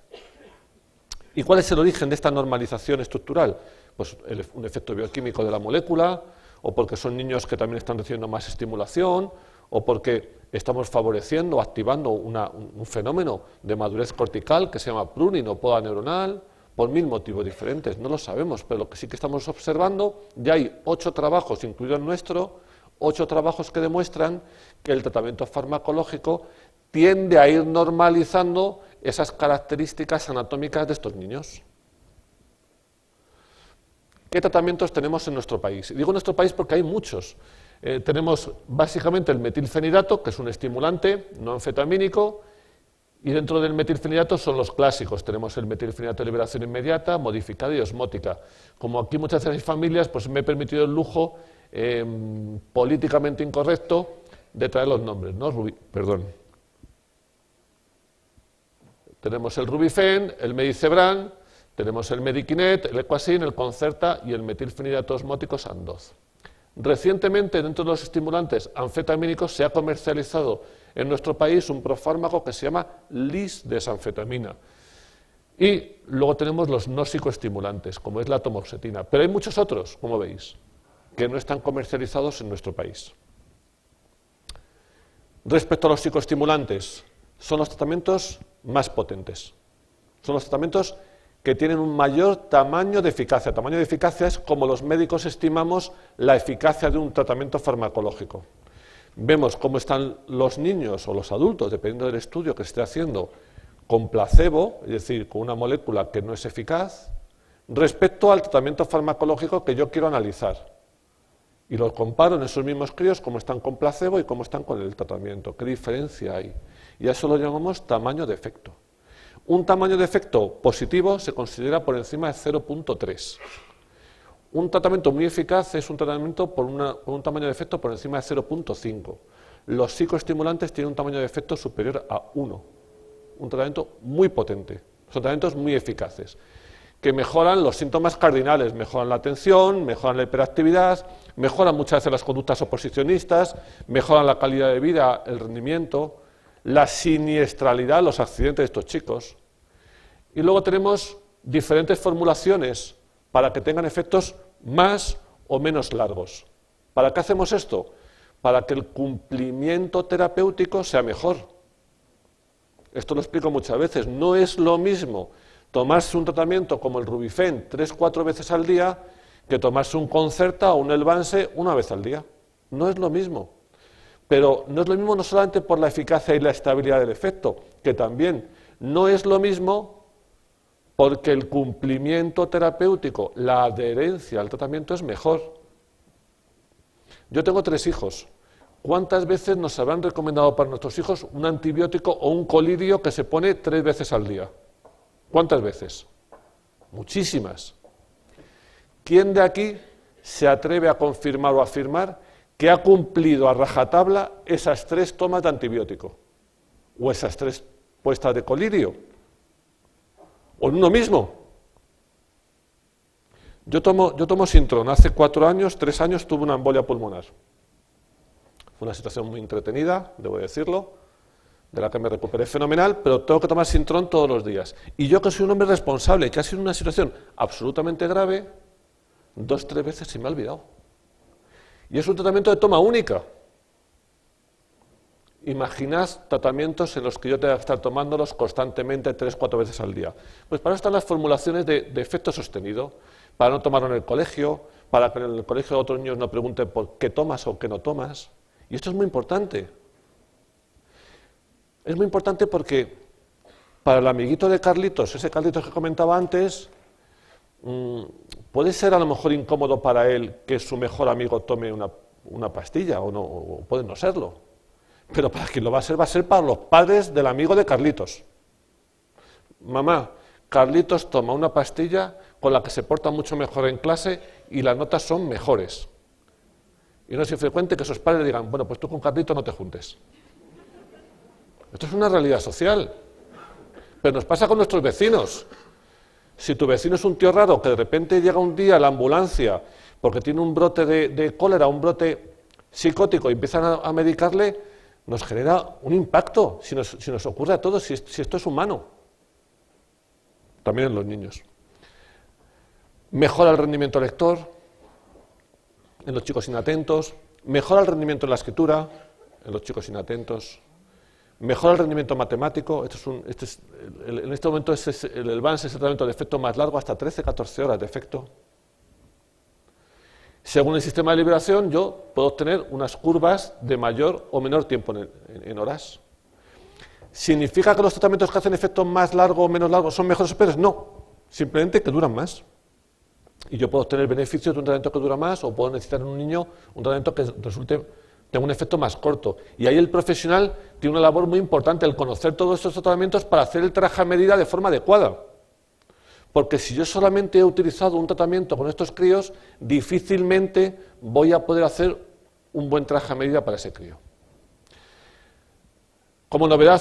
[SPEAKER 1] ¿Y cuál es el origen de esta normalización estructural? Pues un efecto bioquímico de la molécula, o porque son niños que también están recibiendo más estimulación, o porque estamos favoreciendo o activando un fenómeno de madurez cortical que se llama pruning o poda neuronal, por 1000 motivos diferentes, no lo sabemos, pero lo que sí que estamos observando, ya hay 8 trabajos, incluido el nuestro, 8 trabajos que demuestran que el tratamiento farmacológico tiende a ir normalizando esas características anatómicas de estos niños. ¿Qué tratamientos tenemos en nuestro país? Y digo en nuestro país porque hay muchos. Tenemos básicamente el metilfenidato, que es un estimulante no anfetamínico, y dentro del metilfenidato son los clásicos. Tenemos el metilfenidato de liberación inmediata, modificada y osmótica. Como aquí muchas veces hay familias, pues me he permitido el lujo políticamente incorrecto de traer los nombres, ¿no? Tenemos el Rubifen, el Medicebran, tenemos el Medikinet, el Equasin, el Concerta y el metilfenidato osmótico Sandoz. Recientemente, dentro de los estimulantes anfetamínicos, se ha comercializado en nuestro país un profármaco que se llama lisdesanfetamina. Y luego tenemos los no psicoestimulantes, como es la tomoxetina. Pero hay muchos otros, como veis, que no están comercializados en nuestro país. Respecto a los psicoestimulantes, son los tratamientos más potentes. Son los tratamientos que tienen un mayor tamaño de eficacia. Tamaño de eficacia es como los médicos estimamos la eficacia de un tratamiento farmacológico. Vemos cómo están los niños o los adultos, dependiendo del estudio que se esté haciendo, con placebo, es decir, con una molécula que no es eficaz, respecto al tratamiento farmacológico que yo quiero analizar. Y los comparo en esos mismos críos cómo están con placebo y cómo están con el tratamiento, qué diferencia hay. Y a eso lo llamamos tamaño de efecto. Un tamaño de efecto positivo se considera por encima de 0.3. Un tratamiento muy eficaz es un tratamiento con un tamaño de efecto por encima de 0.5. Los psicoestimulantes tienen un tamaño de efecto superior a 1. Un tratamiento muy potente. Son tratamientos muy eficaces, que mejoran los síntomas cardinales, mejoran la atención, mejoran la hiperactividad, mejoran muchas veces las conductas oposicionistas, mejoran la calidad de vida, el rendimiento, la siniestralidad, los accidentes de estos chicos. Y luego tenemos diferentes formulaciones para que tengan efectos más o menos largos. ¿Para qué hacemos esto? Para que el cumplimiento terapéutico sea mejor. Esto lo explico muchas veces. No es lo mismo tomarse un tratamiento como el Rubifen 3-4 veces al día que tomarse un Concerta o un Elvanse una vez al día. No es lo mismo. Pero no es lo mismo no solamente por la eficacia y la estabilidad del efecto, que también no es lo mismo porque el cumplimiento terapéutico, la adherencia al tratamiento es mejor. Yo tengo 3 hijos. ¿Cuántas veces nos habrán recomendado para nuestros hijos un antibiótico o un colirio que se pone 3 veces al día? ¿Cuántas veces? Muchísimas. ¿Quién de aquí se atreve a confirmar o afirmar que ha cumplido a rajatabla esas 3 tomas de antibiótico? ¿O esas 3 puestas de colirio? ¿O en uno mismo? Yo tomo Sintrom. Hace 4 años, 3 años, tuve una embolia pulmonar. Fue una situación muy entretenida, debo decirlo, de la que me recuperé fenomenal, pero tengo que tomar Sintrom todos los días. Y yo, que soy un hombre responsable, que ha sido una situación absolutamente grave, 2-3 veces se me ha olvidado. Y es un tratamiento de toma única. Imaginad tratamientos en los que yo tenga que estar tomándolos constantemente 3-4 veces al día. Pues para eso están las formulaciones de efecto sostenido, para no tomarlo en el colegio, para que en el colegio otros niños no pregunten por qué tomas o qué no tomas. Y esto es muy importante. Es muy importante porque para el amiguito de Carlitos, ese Carlitos que comentaba antes, puede ser a lo mejor incómodo para él que su mejor amigo tome una pastilla, o puede no serlo. Pero para quien lo va a ser para los padres del amigo de Carlitos. Mamá, Carlitos toma una pastilla con la que se porta mucho mejor en clase y las notas son mejores. Y no es infrecuente que sus padres le digan, bueno, pues tú con Carlitos no te juntes. Esto es una realidad social. Pero nos pasa con nuestros vecinos. Si tu vecino es un tío raro que de repente llega un día a la ambulancia porque tiene un brote de cólera, un brote psicótico y empiezan a medicarle, nos genera un impacto, si nos ocurre a todos, si esto es humano. También en los niños. Mejora el rendimiento lector en los chicos inatentos, mejora el rendimiento en la escritura en los chicos inatentos, mejora el rendimiento matemático. En este momento el Elvanse es el tratamiento de efecto más largo, hasta 13-14 horas de efecto. Según el sistema de liberación, yo puedo obtener unas curvas de mayor o menor tiempo en horas. ¿Significa que los tratamientos que hacen efecto más largo o menos largo son mejores o peores? No, simplemente que duran más. Y yo puedo obtener beneficios de un tratamiento que dura más, o puedo necesitar en un niño un tratamiento que tenga un efecto más corto. Y ahí el profesional tiene una labor muy importante, el conocer todos estos tratamientos para hacer el traje a medida de forma adecuada. Porque si yo solamente he utilizado un tratamiento con estos críos, difícilmente voy a poder hacer un buen traje a medida para ese crío. Como novedad,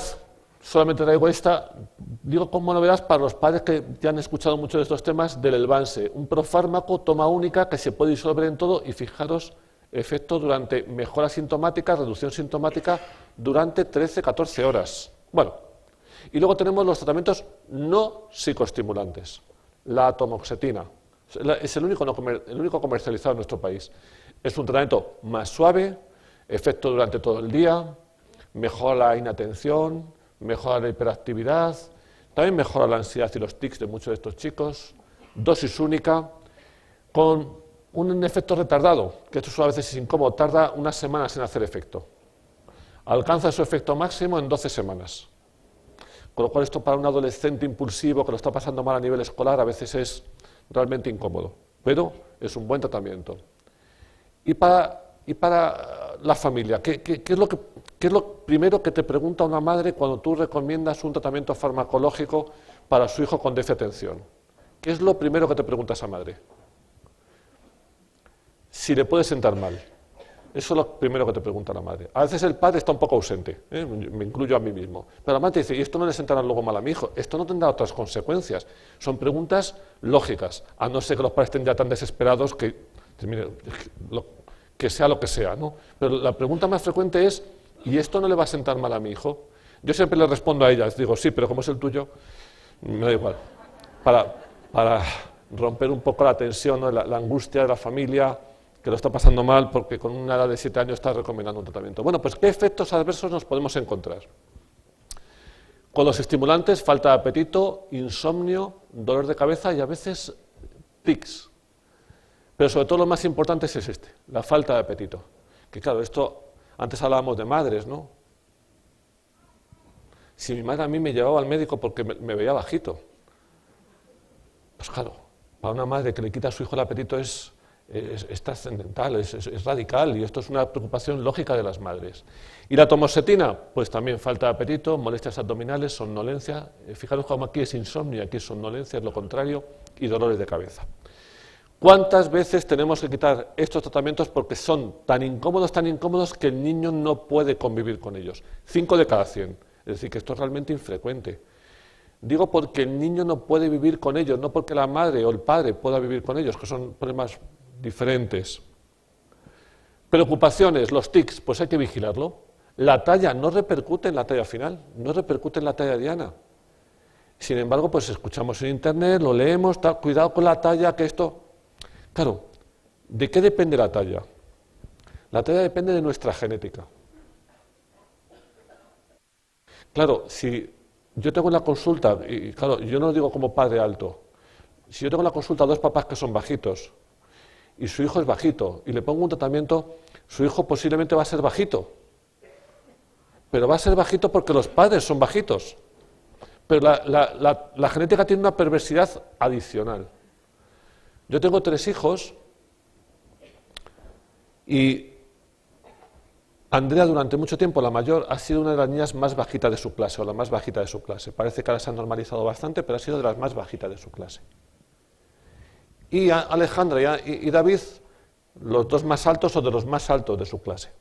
[SPEAKER 1] solamente traigo esta, digo como novedad para los padres que ya han escuchado mucho de estos temas, del Elvanse, un profármaco, toma única, que se puede disolver en todo, y fijaros, efecto durante mejora sintomática, reducción sintomática, durante 13-14 horas. Bueno, y luego tenemos los tratamientos no psicoestimulantes, la atomoxetina, es el único comercializado en nuestro país. Es un tratamiento más suave, efecto durante todo el día, mejora la inatención, mejora la hiperactividad, También mejora la ansiedad y los tics de muchos de estos chicos. Dosis única, con un efecto retardado, que esto a veces es incómodo, tarda unas semanas en hacer efecto. Alcanza su efecto máximo en 12 semanas. Con lo cual esto para un adolescente impulsivo que lo está pasando mal a nivel escolar a veces es realmente incómodo, pero es un buen tratamiento. Y para la familia, ¿qué es lo primero que te pregunta una madre cuando tú recomiendas un tratamiento farmacológico para su hijo con déficit de atención? ¿Qué es lo primero que te pregunta esa madre? Si le puede sentar mal. Eso es lo primero que te pregunta la madre. A veces el padre está un poco ausente, me incluyo a mí mismo. Pero la madre te dice, ¿y esto no le sentará luego mal a mi hijo? Esto no tendrá otras consecuencias. Son preguntas lógicas, a no ser que los padres estén ya tan desesperados que, mire, que sea lo que sea, ¿no? Pero la pregunta más frecuente es, ¿y esto no le va a sentar mal a mi hijo? Yo siempre le respondo a ellas, digo, sí, pero como es el tuyo, me da igual. Para romper un poco la tensión, ¿no? la angustia de la familia, que lo está pasando mal porque con una edad de 7 años está recomendando un tratamiento. Bueno, pues ¿qué efectos adversos nos podemos encontrar? Con los estimulantes, falta de apetito, insomnio, dolor de cabeza y a veces tics. Pero sobre todo lo más importante es la falta de apetito. Que claro, esto, antes hablábamos de madres, ¿no? Si mi madre a mí me llevaba al médico porque me veía bajito, pues claro, para una madre que le quita a su hijo el apetito es trascendental, es radical, y esto es una preocupación lógica de las madres. Y la tomosetina, pues también falta de apetito, molestias abdominales, somnolencia. Fijaros cómo aquí es insomnio, aquí es somnolencia, es lo contrario, y dolores de cabeza. ¿Cuántas veces tenemos que quitar estos tratamientos porque son tan incómodos que el niño no puede convivir con ellos? 5 de cada 100, es decir, que esto es realmente infrecuente. Digo porque el niño no puede vivir con ellos, no porque la madre o el padre pueda vivir con ellos, que son problemas diferentes. Preocupaciones, los tics, pues hay que vigilarlo. La talla no repercute en la talla final, no repercute en la talla diana. Sin embargo, pues escuchamos en internet, lo leemos, cuidado con la talla, que esto... Claro, ¿de qué depende la talla? La talla depende de nuestra genética. Claro, si yo tengo en la consulta, y claro, yo no lo digo como padre alto, si yo tengo en la consulta 2 papás que son bajitos, y su hijo es bajito, y le pongo un tratamiento, su hijo posiblemente va a ser bajito. Pero va a ser bajito porque los padres son bajitos. Pero la genética tiene una perversidad adicional. Yo tengo 3 hijos, y Andrea durante mucho tiempo, la mayor, ha sido una de las niñas más bajitas de su clase, o la más bajita de su clase. Parece que ahora se ha normalizado bastante, pero ha sido de las más bajitas de su clase. Y Alejandra y David, los 2 más altos o de los más altos de su clase.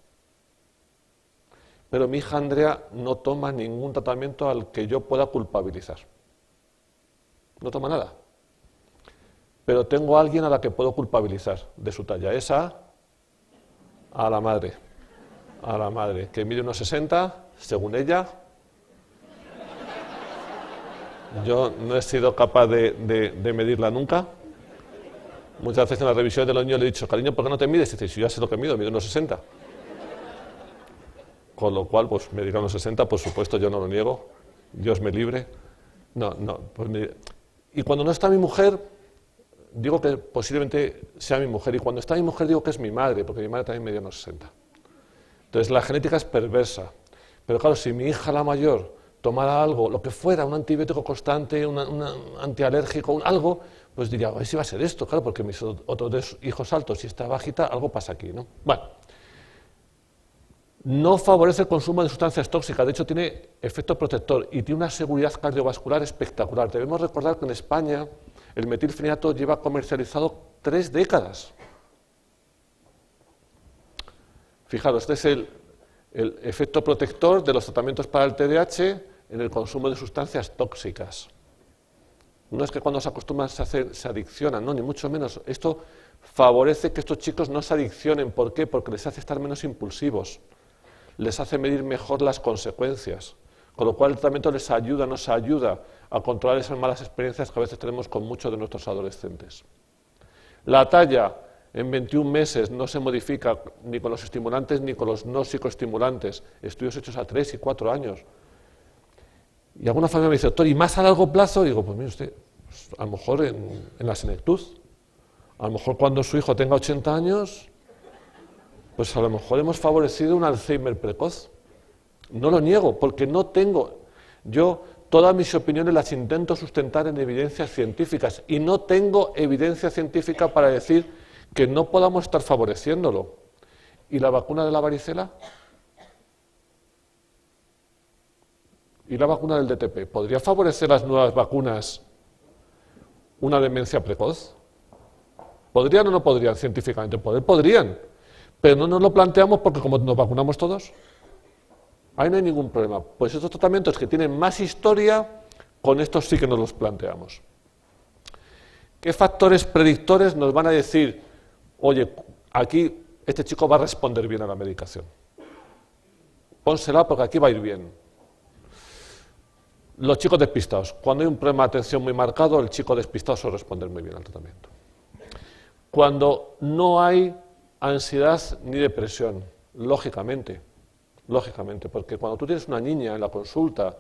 [SPEAKER 1] Pero mi hija Andrea no toma ningún tratamiento al que yo pueda culpabilizar. No toma nada. Pero tengo a alguien a la que puedo culpabilizar de su talla. Esa, a la madre. A la madre, que mide unos 60, según ella. Yo no he sido capaz de medirla nunca. Muchas veces en la revisión de los niños le he dicho, cariño, ¿por qué no te mides? Y dice, si yo ya sé lo que mido unos 60. Con lo cual, pues me dirá unos 60, por supuesto, yo no lo niego. Dios me libre. No, pues y cuando no está mi mujer, digo que posiblemente sea mi mujer. Y cuando está mi mujer, digo que es mi madre, porque mi madre también medía unos 60. Entonces, la genética es perversa. Pero claro, si mi hija, la mayor, tomara algo, lo que fuera, un antibiótico constante, un antialérgico, algo, pues diría, a ver si va a ser esto, claro, porque mis otros 2 hijos altos, si está bajita, algo pasa aquí, ¿no? Bueno, no favorece el consumo de sustancias tóxicas, de hecho tiene efecto protector y tiene una seguridad cardiovascular espectacular. Debemos recordar que en España el metilfenidato lleva comercializado 3 décadas. Fijaros, este es el efecto protector de los tratamientos para el TDAH en el consumo de sustancias tóxicas. No es que cuando se acostumbran se adiccionan, no, ni mucho menos. Esto favorece que estos chicos no se adiccionen. ¿Por qué? Porque les hace estar menos impulsivos, les hace medir mejor las consecuencias, con lo cual el tratamiento nos ayuda a controlar esas malas experiencias que a veces tenemos con muchos de nuestros adolescentes. La talla en 21 meses no se modifica ni con los estimulantes ni con los no psicoestimulantes, estudios hechos a 3 y 4 años. Y alguna familia me dice, doctor, ¿y más a largo plazo? Y digo, pues mire usted, pues, a lo mejor en la senectud, a lo mejor cuando su hijo tenga 80 años, pues a lo mejor hemos favorecido un Alzheimer precoz. No lo niego, porque no tengo, yo todas mis opiniones las intento sustentar en evidencias científicas y no tengo evidencia científica para decir que no podamos estar favoreciéndolo. ¿Y la vacuna de la varicela? ¿Y la vacuna del DTP? ¿Podría favorecer las nuevas vacunas una demencia precoz? ¿Podrían o no podrían científicamente? Podrían, pero no nos lo planteamos porque como nos vacunamos todos, ahí no hay ningún problema. Pues estos tratamientos que tienen más historia, con estos sí que nos los planteamos. ¿Qué factores predictores nos van a decir, oye, aquí este chico va a responder bien a la medicación? Pónsela porque aquí va a ir bien. Los chicos despistados. Cuando hay un problema de atención muy marcado, el chico despistado suele responder muy bien al tratamiento. Cuando no hay ansiedad ni depresión, lógicamente, porque cuando tú tienes una niña en la consulta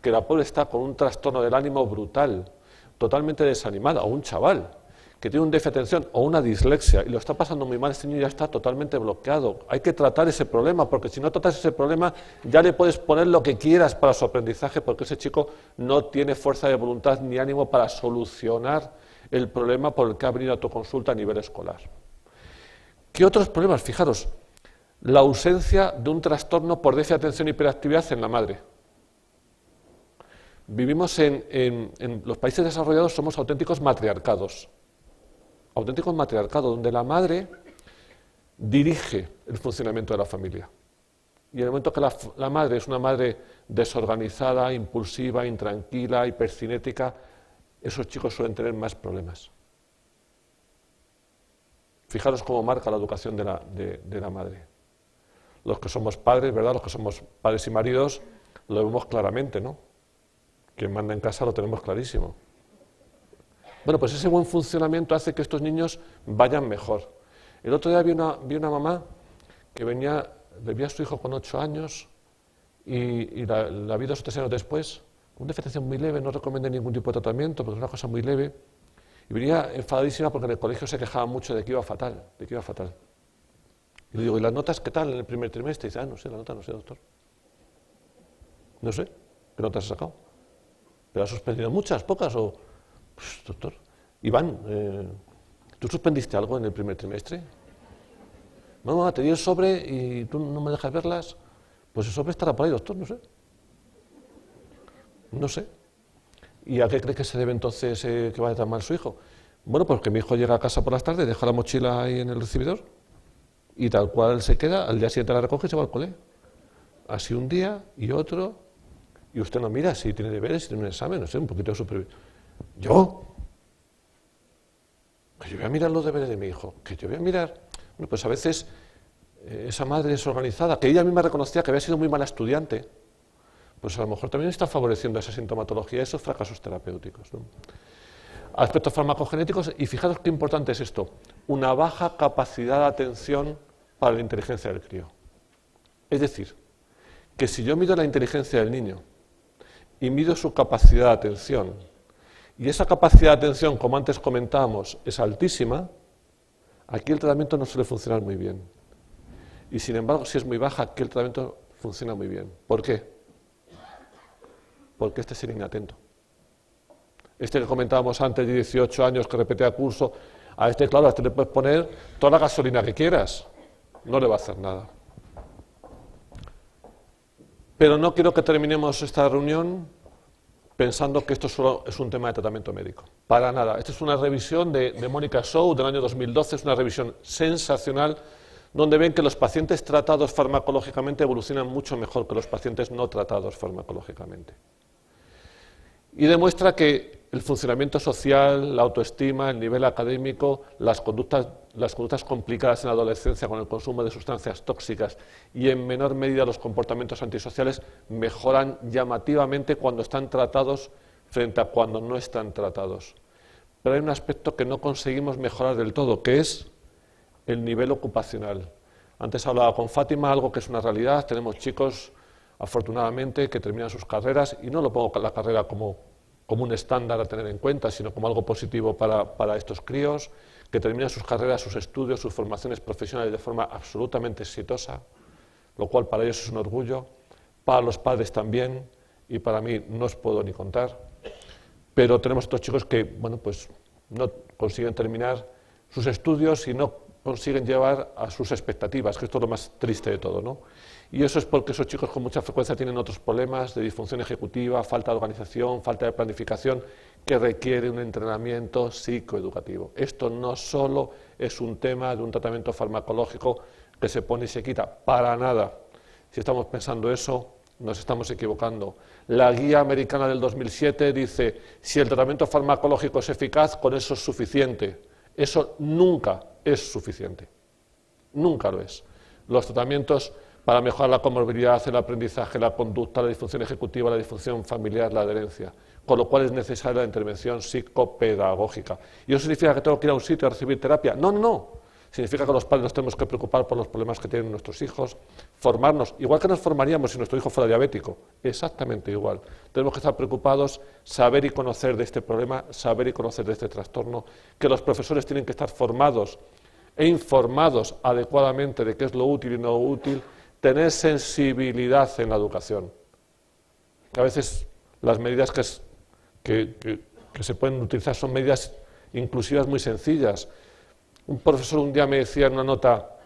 [SPEAKER 1] que la pobre está con un trastorno del ánimo brutal, totalmente desanimada, o un chaval que tiene un déficit de atención o una dislexia y lo está pasando muy mal, este niño ya está totalmente bloqueado. Hay que tratar ese problema, porque si no tratas ese problema ya le puedes poner lo que quieras para su aprendizaje, porque ese chico no tiene fuerza de voluntad ni ánimo para solucionar el problema por el que ha venido a tu consulta a nivel escolar. ¿Qué otros problemas? Fijaros, la ausencia de un trastorno por déficit de atención y hiperactividad en la madre. Vivimos en los países desarrollados, somos auténticos matriarcados, donde la madre dirige el funcionamiento de la familia. Y en el momento que la madre es una madre desorganizada, impulsiva, intranquila, hipercinética, esos chicos suelen tener más problemas. Fijaros cómo marca la educación de la madre. Los que somos padres, ¿verdad? Los que somos padres y maridos, lo vemos claramente, ¿no? Quien manda en casa lo tenemos clarísimo. Bueno, pues ese buen funcionamiento hace que estos niños vayan mejor. El otro día vi una mamá que le vi a su hijo con 8 años y la vi 2 o 3 años después, con una deficiencia muy leve, no recomendé ningún tipo de tratamiento, porque es una cosa muy leve, y venía enfadadísima porque en el colegio se quejaba mucho de que iba fatal, Y le digo, ¿y las notas qué tal en el primer trimestre? Y dice, no sé, la nota no sé, doctor. No sé, ¿qué notas has sacado? ¿Pero has suspendido muchas, pocas o...? Pues, doctor, Iván, ¿tú suspendiste algo en el primer trimestre? No, te di el sobre y tú no me dejas verlas. Pues el sobre estará por ahí, doctor, no sé. No sé. ¿Y a qué cree que se debe entonces que vaya tan mal su hijo? Bueno, pues que mi hijo llega a casa por las tardes, deja la mochila ahí en el recibidor y tal cual se queda, al día siguiente la recoge y se va al cole. Así un día y otro, y usted no mira si tiene deberes, si tiene un examen, no sé, un poquito de supervisión. ¿Yo? Que yo voy a mirar los deberes de mi hijo, que yo voy a mirar... Bueno, pues a veces esa madre desorganizada, que ella misma reconocía que había sido muy mala estudiante, pues a lo mejor también está favoreciendo esa sintomatología, esos fracasos terapéuticos, ¿no? Aspectos farmacogenéticos, y fijaros qué importante es esto, una baja capacidad de atención para la inteligencia del crío. Es decir, que si yo mido la inteligencia del niño y mido su capacidad de atención, y esa capacidad de atención, como antes comentábamos, es altísima, aquí el tratamiento no suele funcionar muy bien. Y sin embargo, si es muy baja, aquí el tratamiento funciona muy bien. ¿Por qué? Porque este es el inatento. Este que comentábamos antes de 18 años que repetía curso, a este, claro, a este le puedes poner toda la gasolina que quieras, no le va a hacer nada. Pero no quiero que terminemos esta reunión pensando que esto solo es un tema de tratamiento médico. Para nada. Esta es una revisión de Mónica Shaw del año 2012, es una revisión sensacional, donde ven que los pacientes tratados farmacológicamente evolucionan mucho mejor que los pacientes no tratados farmacológicamente. Y demuestra que el funcionamiento social, la autoestima, el nivel académico, las conductas complicadas en la adolescencia con el consumo de sustancias tóxicas y en menor medida los comportamientos antisociales mejoran llamativamente cuando están tratados frente a cuando no están tratados. Pero hay un aspecto que no conseguimos mejorar del todo, que es el nivel ocupacional. Antes hablaba con Fátima, algo que es una realidad, tenemos chicos afortunadamente, que terminan sus carreras, y no lo pongo la carrera como un estándar a tener en cuenta, sino como algo positivo para estos críos, que terminan sus carreras, sus estudios, sus formaciones profesionales de forma absolutamente exitosa, lo cual para ellos es un orgullo, para los padres también, y para mí no os puedo ni contar. Pero tenemos otros chicos que, bueno, pues no consiguen terminar sus estudios y no consiguen llevar a sus expectativas, que esto es lo más triste de todo, ¿no? Y eso es porque esos chicos con mucha frecuencia tienen otros problemas de disfunción ejecutiva, falta de organización, falta de planificación, que requiere un entrenamiento psicoeducativo. Esto no solo es un tema de un tratamiento farmacológico que se pone y se quita, para nada. Si estamos pensando eso, nos estamos equivocando. La guía americana del 2007 dice, si el tratamiento farmacológico es eficaz, con eso es suficiente. Eso nunca es suficiente. Nunca lo es. Los tratamientos para mejorar la comorbilidad, el aprendizaje, la conducta, la disfunción ejecutiva, la disfunción familiar, la adherencia, con lo cual es necesaria la intervención psicopedagógica. ¿Y eso significa que tengo que ir a un sitio a recibir terapia? No, no, no. Significa que los padres nos tenemos que preocupar por los problemas que tienen nuestros hijos, formarnos, igual que nos formaríamos si nuestro hijo fuera diabético, exactamente igual. Tenemos que estar preocupados, saber y conocer de este problema, saber y conocer de este trastorno, que los profesores tienen que estar formados e informados adecuadamente de qué es lo útil y no útil, tener sensibilidad en la educación. Que a veces las medidas que se pueden utilizar son medidas inclusivas muy sencillas. Un profesor un día me decía en una nota,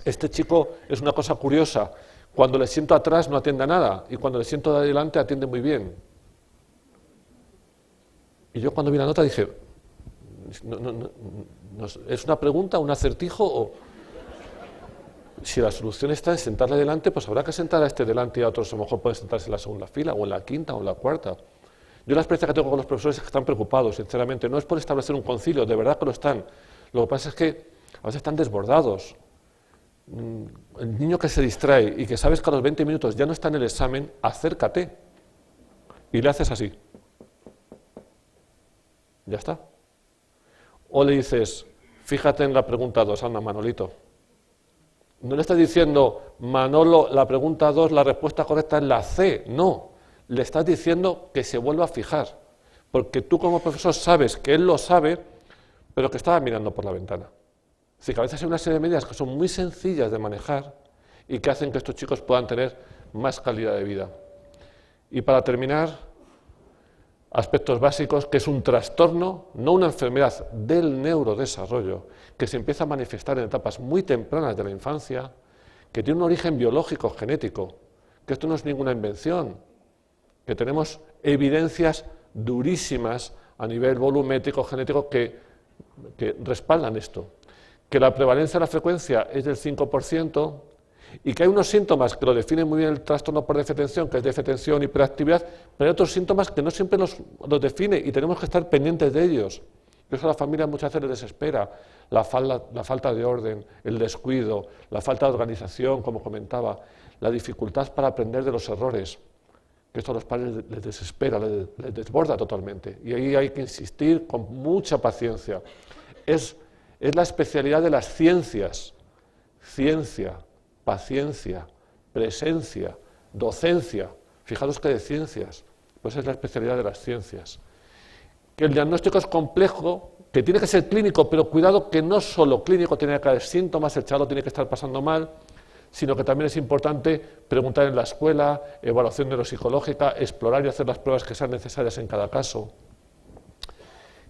[SPEAKER 1] este chico es una cosa curiosa, cuando le siento atrás no atiende a nada, y cuando le siento de adelante atiende muy bien. Y yo cuando vi la nota dije, ¿es una pregunta, un acertijo? O si la solución está en sentarle adelante, pues habrá que sentar a este delante y a otros a lo mejor pueden sentarse en la segunda fila, o en la quinta, o en la cuarta. Yo la experiencia que tengo con los profesores es que están preocupados, sinceramente, no es por establecer un concilio, de verdad que lo están. Lo que pasa es que a veces están desbordados. El niño que se distrae y que sabes que a los 20 minutos ya no está en el examen, acércate y le haces así. Ya está. O le dices, fíjate en la pregunta 2, anda Manolito. No le estás diciendo, Manolo, la pregunta 2, la respuesta correcta es la C. No, le estás diciendo que se vuelva a fijar. Porque tú como profesor sabes que él lo sabe, pero que estaba mirando por la ventana. Así que a veces hay una serie de medidas que son muy sencillas de manejar y que hacen que estos chicos puedan tener más calidad de vida. Y para terminar, aspectos básicos, que es un trastorno, no una enfermedad del neurodesarrollo, que se empieza a manifestar en etapas muy tempranas de la infancia, que tiene un origen biológico, genético, que esto no es ninguna invención, que tenemos evidencias durísimas a nivel volumétrico, genético, que respaldan esto, que la prevalencia de la frecuencia es del 5% y que hay unos síntomas que lo definen muy bien el trastorno por déficit de atención, que es déficit de atención, hiperactividad, pero hay otros síntomas que no siempre los define y tenemos que estar pendientes de ellos. Por eso a la familia muchas veces les desespera la falta de orden, el descuido, la falta de organización, como comentaba, la dificultad para aprender de los errores, que esto a los padres les desespera, les desborda totalmente. Y ahí hay que insistir con mucha paciencia. Es la especialidad de las ciencias, ciencia, paciencia, presencia, docencia. Fijaros que de ciencias, pues es la especialidad de las ciencias. Que el diagnóstico es complejo, que tiene que ser clínico, pero cuidado que no solo clínico, tiene que haber síntomas, el chaval tiene que estar pasando mal, sino que también es importante preguntar en la escuela, evaluación neuropsicológica, explorar y hacer las pruebas que sean necesarias en cada caso.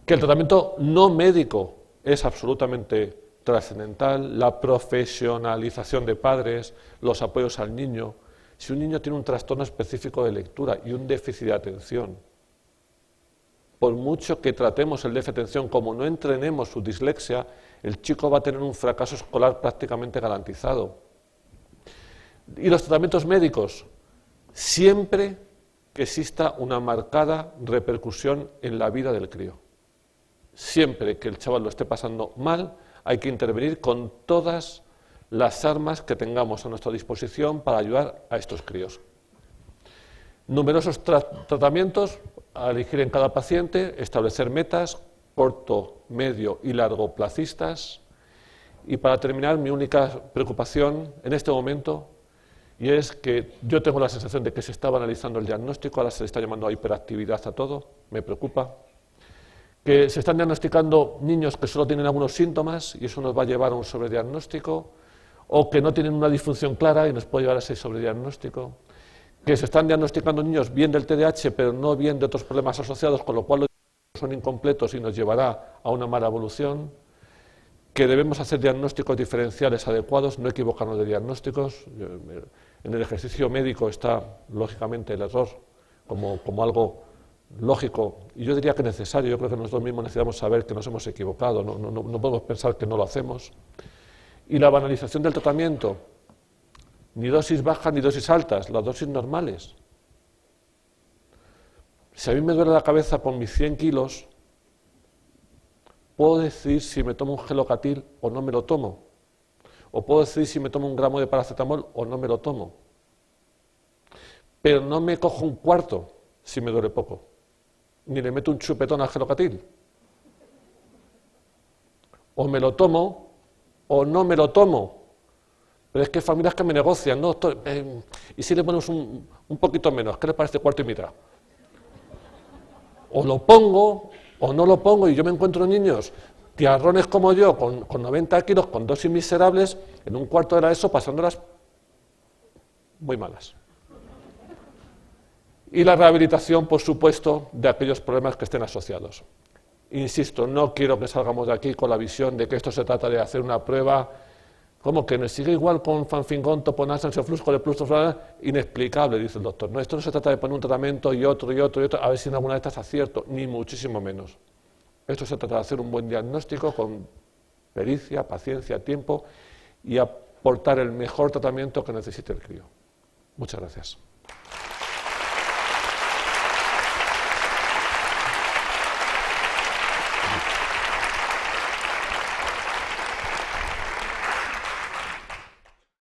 [SPEAKER 1] Que el tratamiento no médico es absolutamente trascendental, la profesionalización de padres, los apoyos al niño. Si un niño tiene un trastorno específico de lectura y un déficit de atención, por mucho que tratemos el déficit de atención, como no entrenemos su dislexia, el chico va a tener un fracaso escolar prácticamente garantizado. Y los tratamientos médicos, siempre que exista una marcada repercusión en la vida del crío. Siempre que el chaval lo esté pasando mal, hay que intervenir con todas las armas que tengamos a nuestra disposición para ayudar a estos críos. Numerosos tratamientos a elegir en cada paciente, establecer metas corto, medio y largo placistas. Y para terminar, mi única preocupación en este momento y es que yo tengo la sensación de que se está banalizando el diagnóstico, ahora se le está llamando a hiperactividad a todo, me preocupa, que se están diagnosticando niños que solo tienen algunos síntomas y eso nos va a llevar a un sobrediagnóstico, o que no tienen una disfunción clara y nos puede llevar a ese sobrediagnóstico, que se están diagnosticando niños bien del TDAH pero no bien de otros problemas asociados, con lo cual los son incompletos y nos llevará a una mala evolución, que debemos hacer diagnósticos diferenciales adecuados, no equivocarnos de diagnósticos. En el ejercicio médico está, lógicamente, el error como algo lógico, y yo diría que necesario. Yo creo que nosotros mismos necesitamos saber que nos hemos equivocado, no podemos pensar que no lo hacemos. Y la banalización del tratamiento, ni dosis bajas ni dosis altas, las dosis normales. Si a mí me duele la cabeza por mis 100 kilos, puedo decidir si me tomo un gelocatil o no me lo tomo. O puedo decidir si me tomo 1 gramo de paracetamol o no me lo tomo. Pero no me cojo 1/4 si me duele poco. Ni le meto un chupetón al gelocatil. O me lo tomo o no me lo tomo. Pero es que hay familias que me negocian, ¿no? ¿Y si le ponemos un poquito menos? ¿Qué le parece 1/4? O lo pongo o no lo pongo, y yo me encuentro niños tiarrones como yo, con 90 kilos, con dosis miserables, en 1/4 de la ESO, pasándolas muy malas. Y la rehabilitación, por supuesto, de aquellos problemas que estén asociados. Insisto, no quiero que salgamos de aquí con la visión de que esto se trata de hacer una prueba, como que nos sigue igual con fanfingón, toponaz, ansioflusco, de plus, inexplicable, dice el doctor. No, esto no se trata de poner un tratamiento y otro, a ver si en alguna de estas acierto, ni muchísimo menos. Esto se trata de hacer un buen diagnóstico con pericia, paciencia, tiempo y aportar el mejor tratamiento que necesite el crío. Muchas gracias.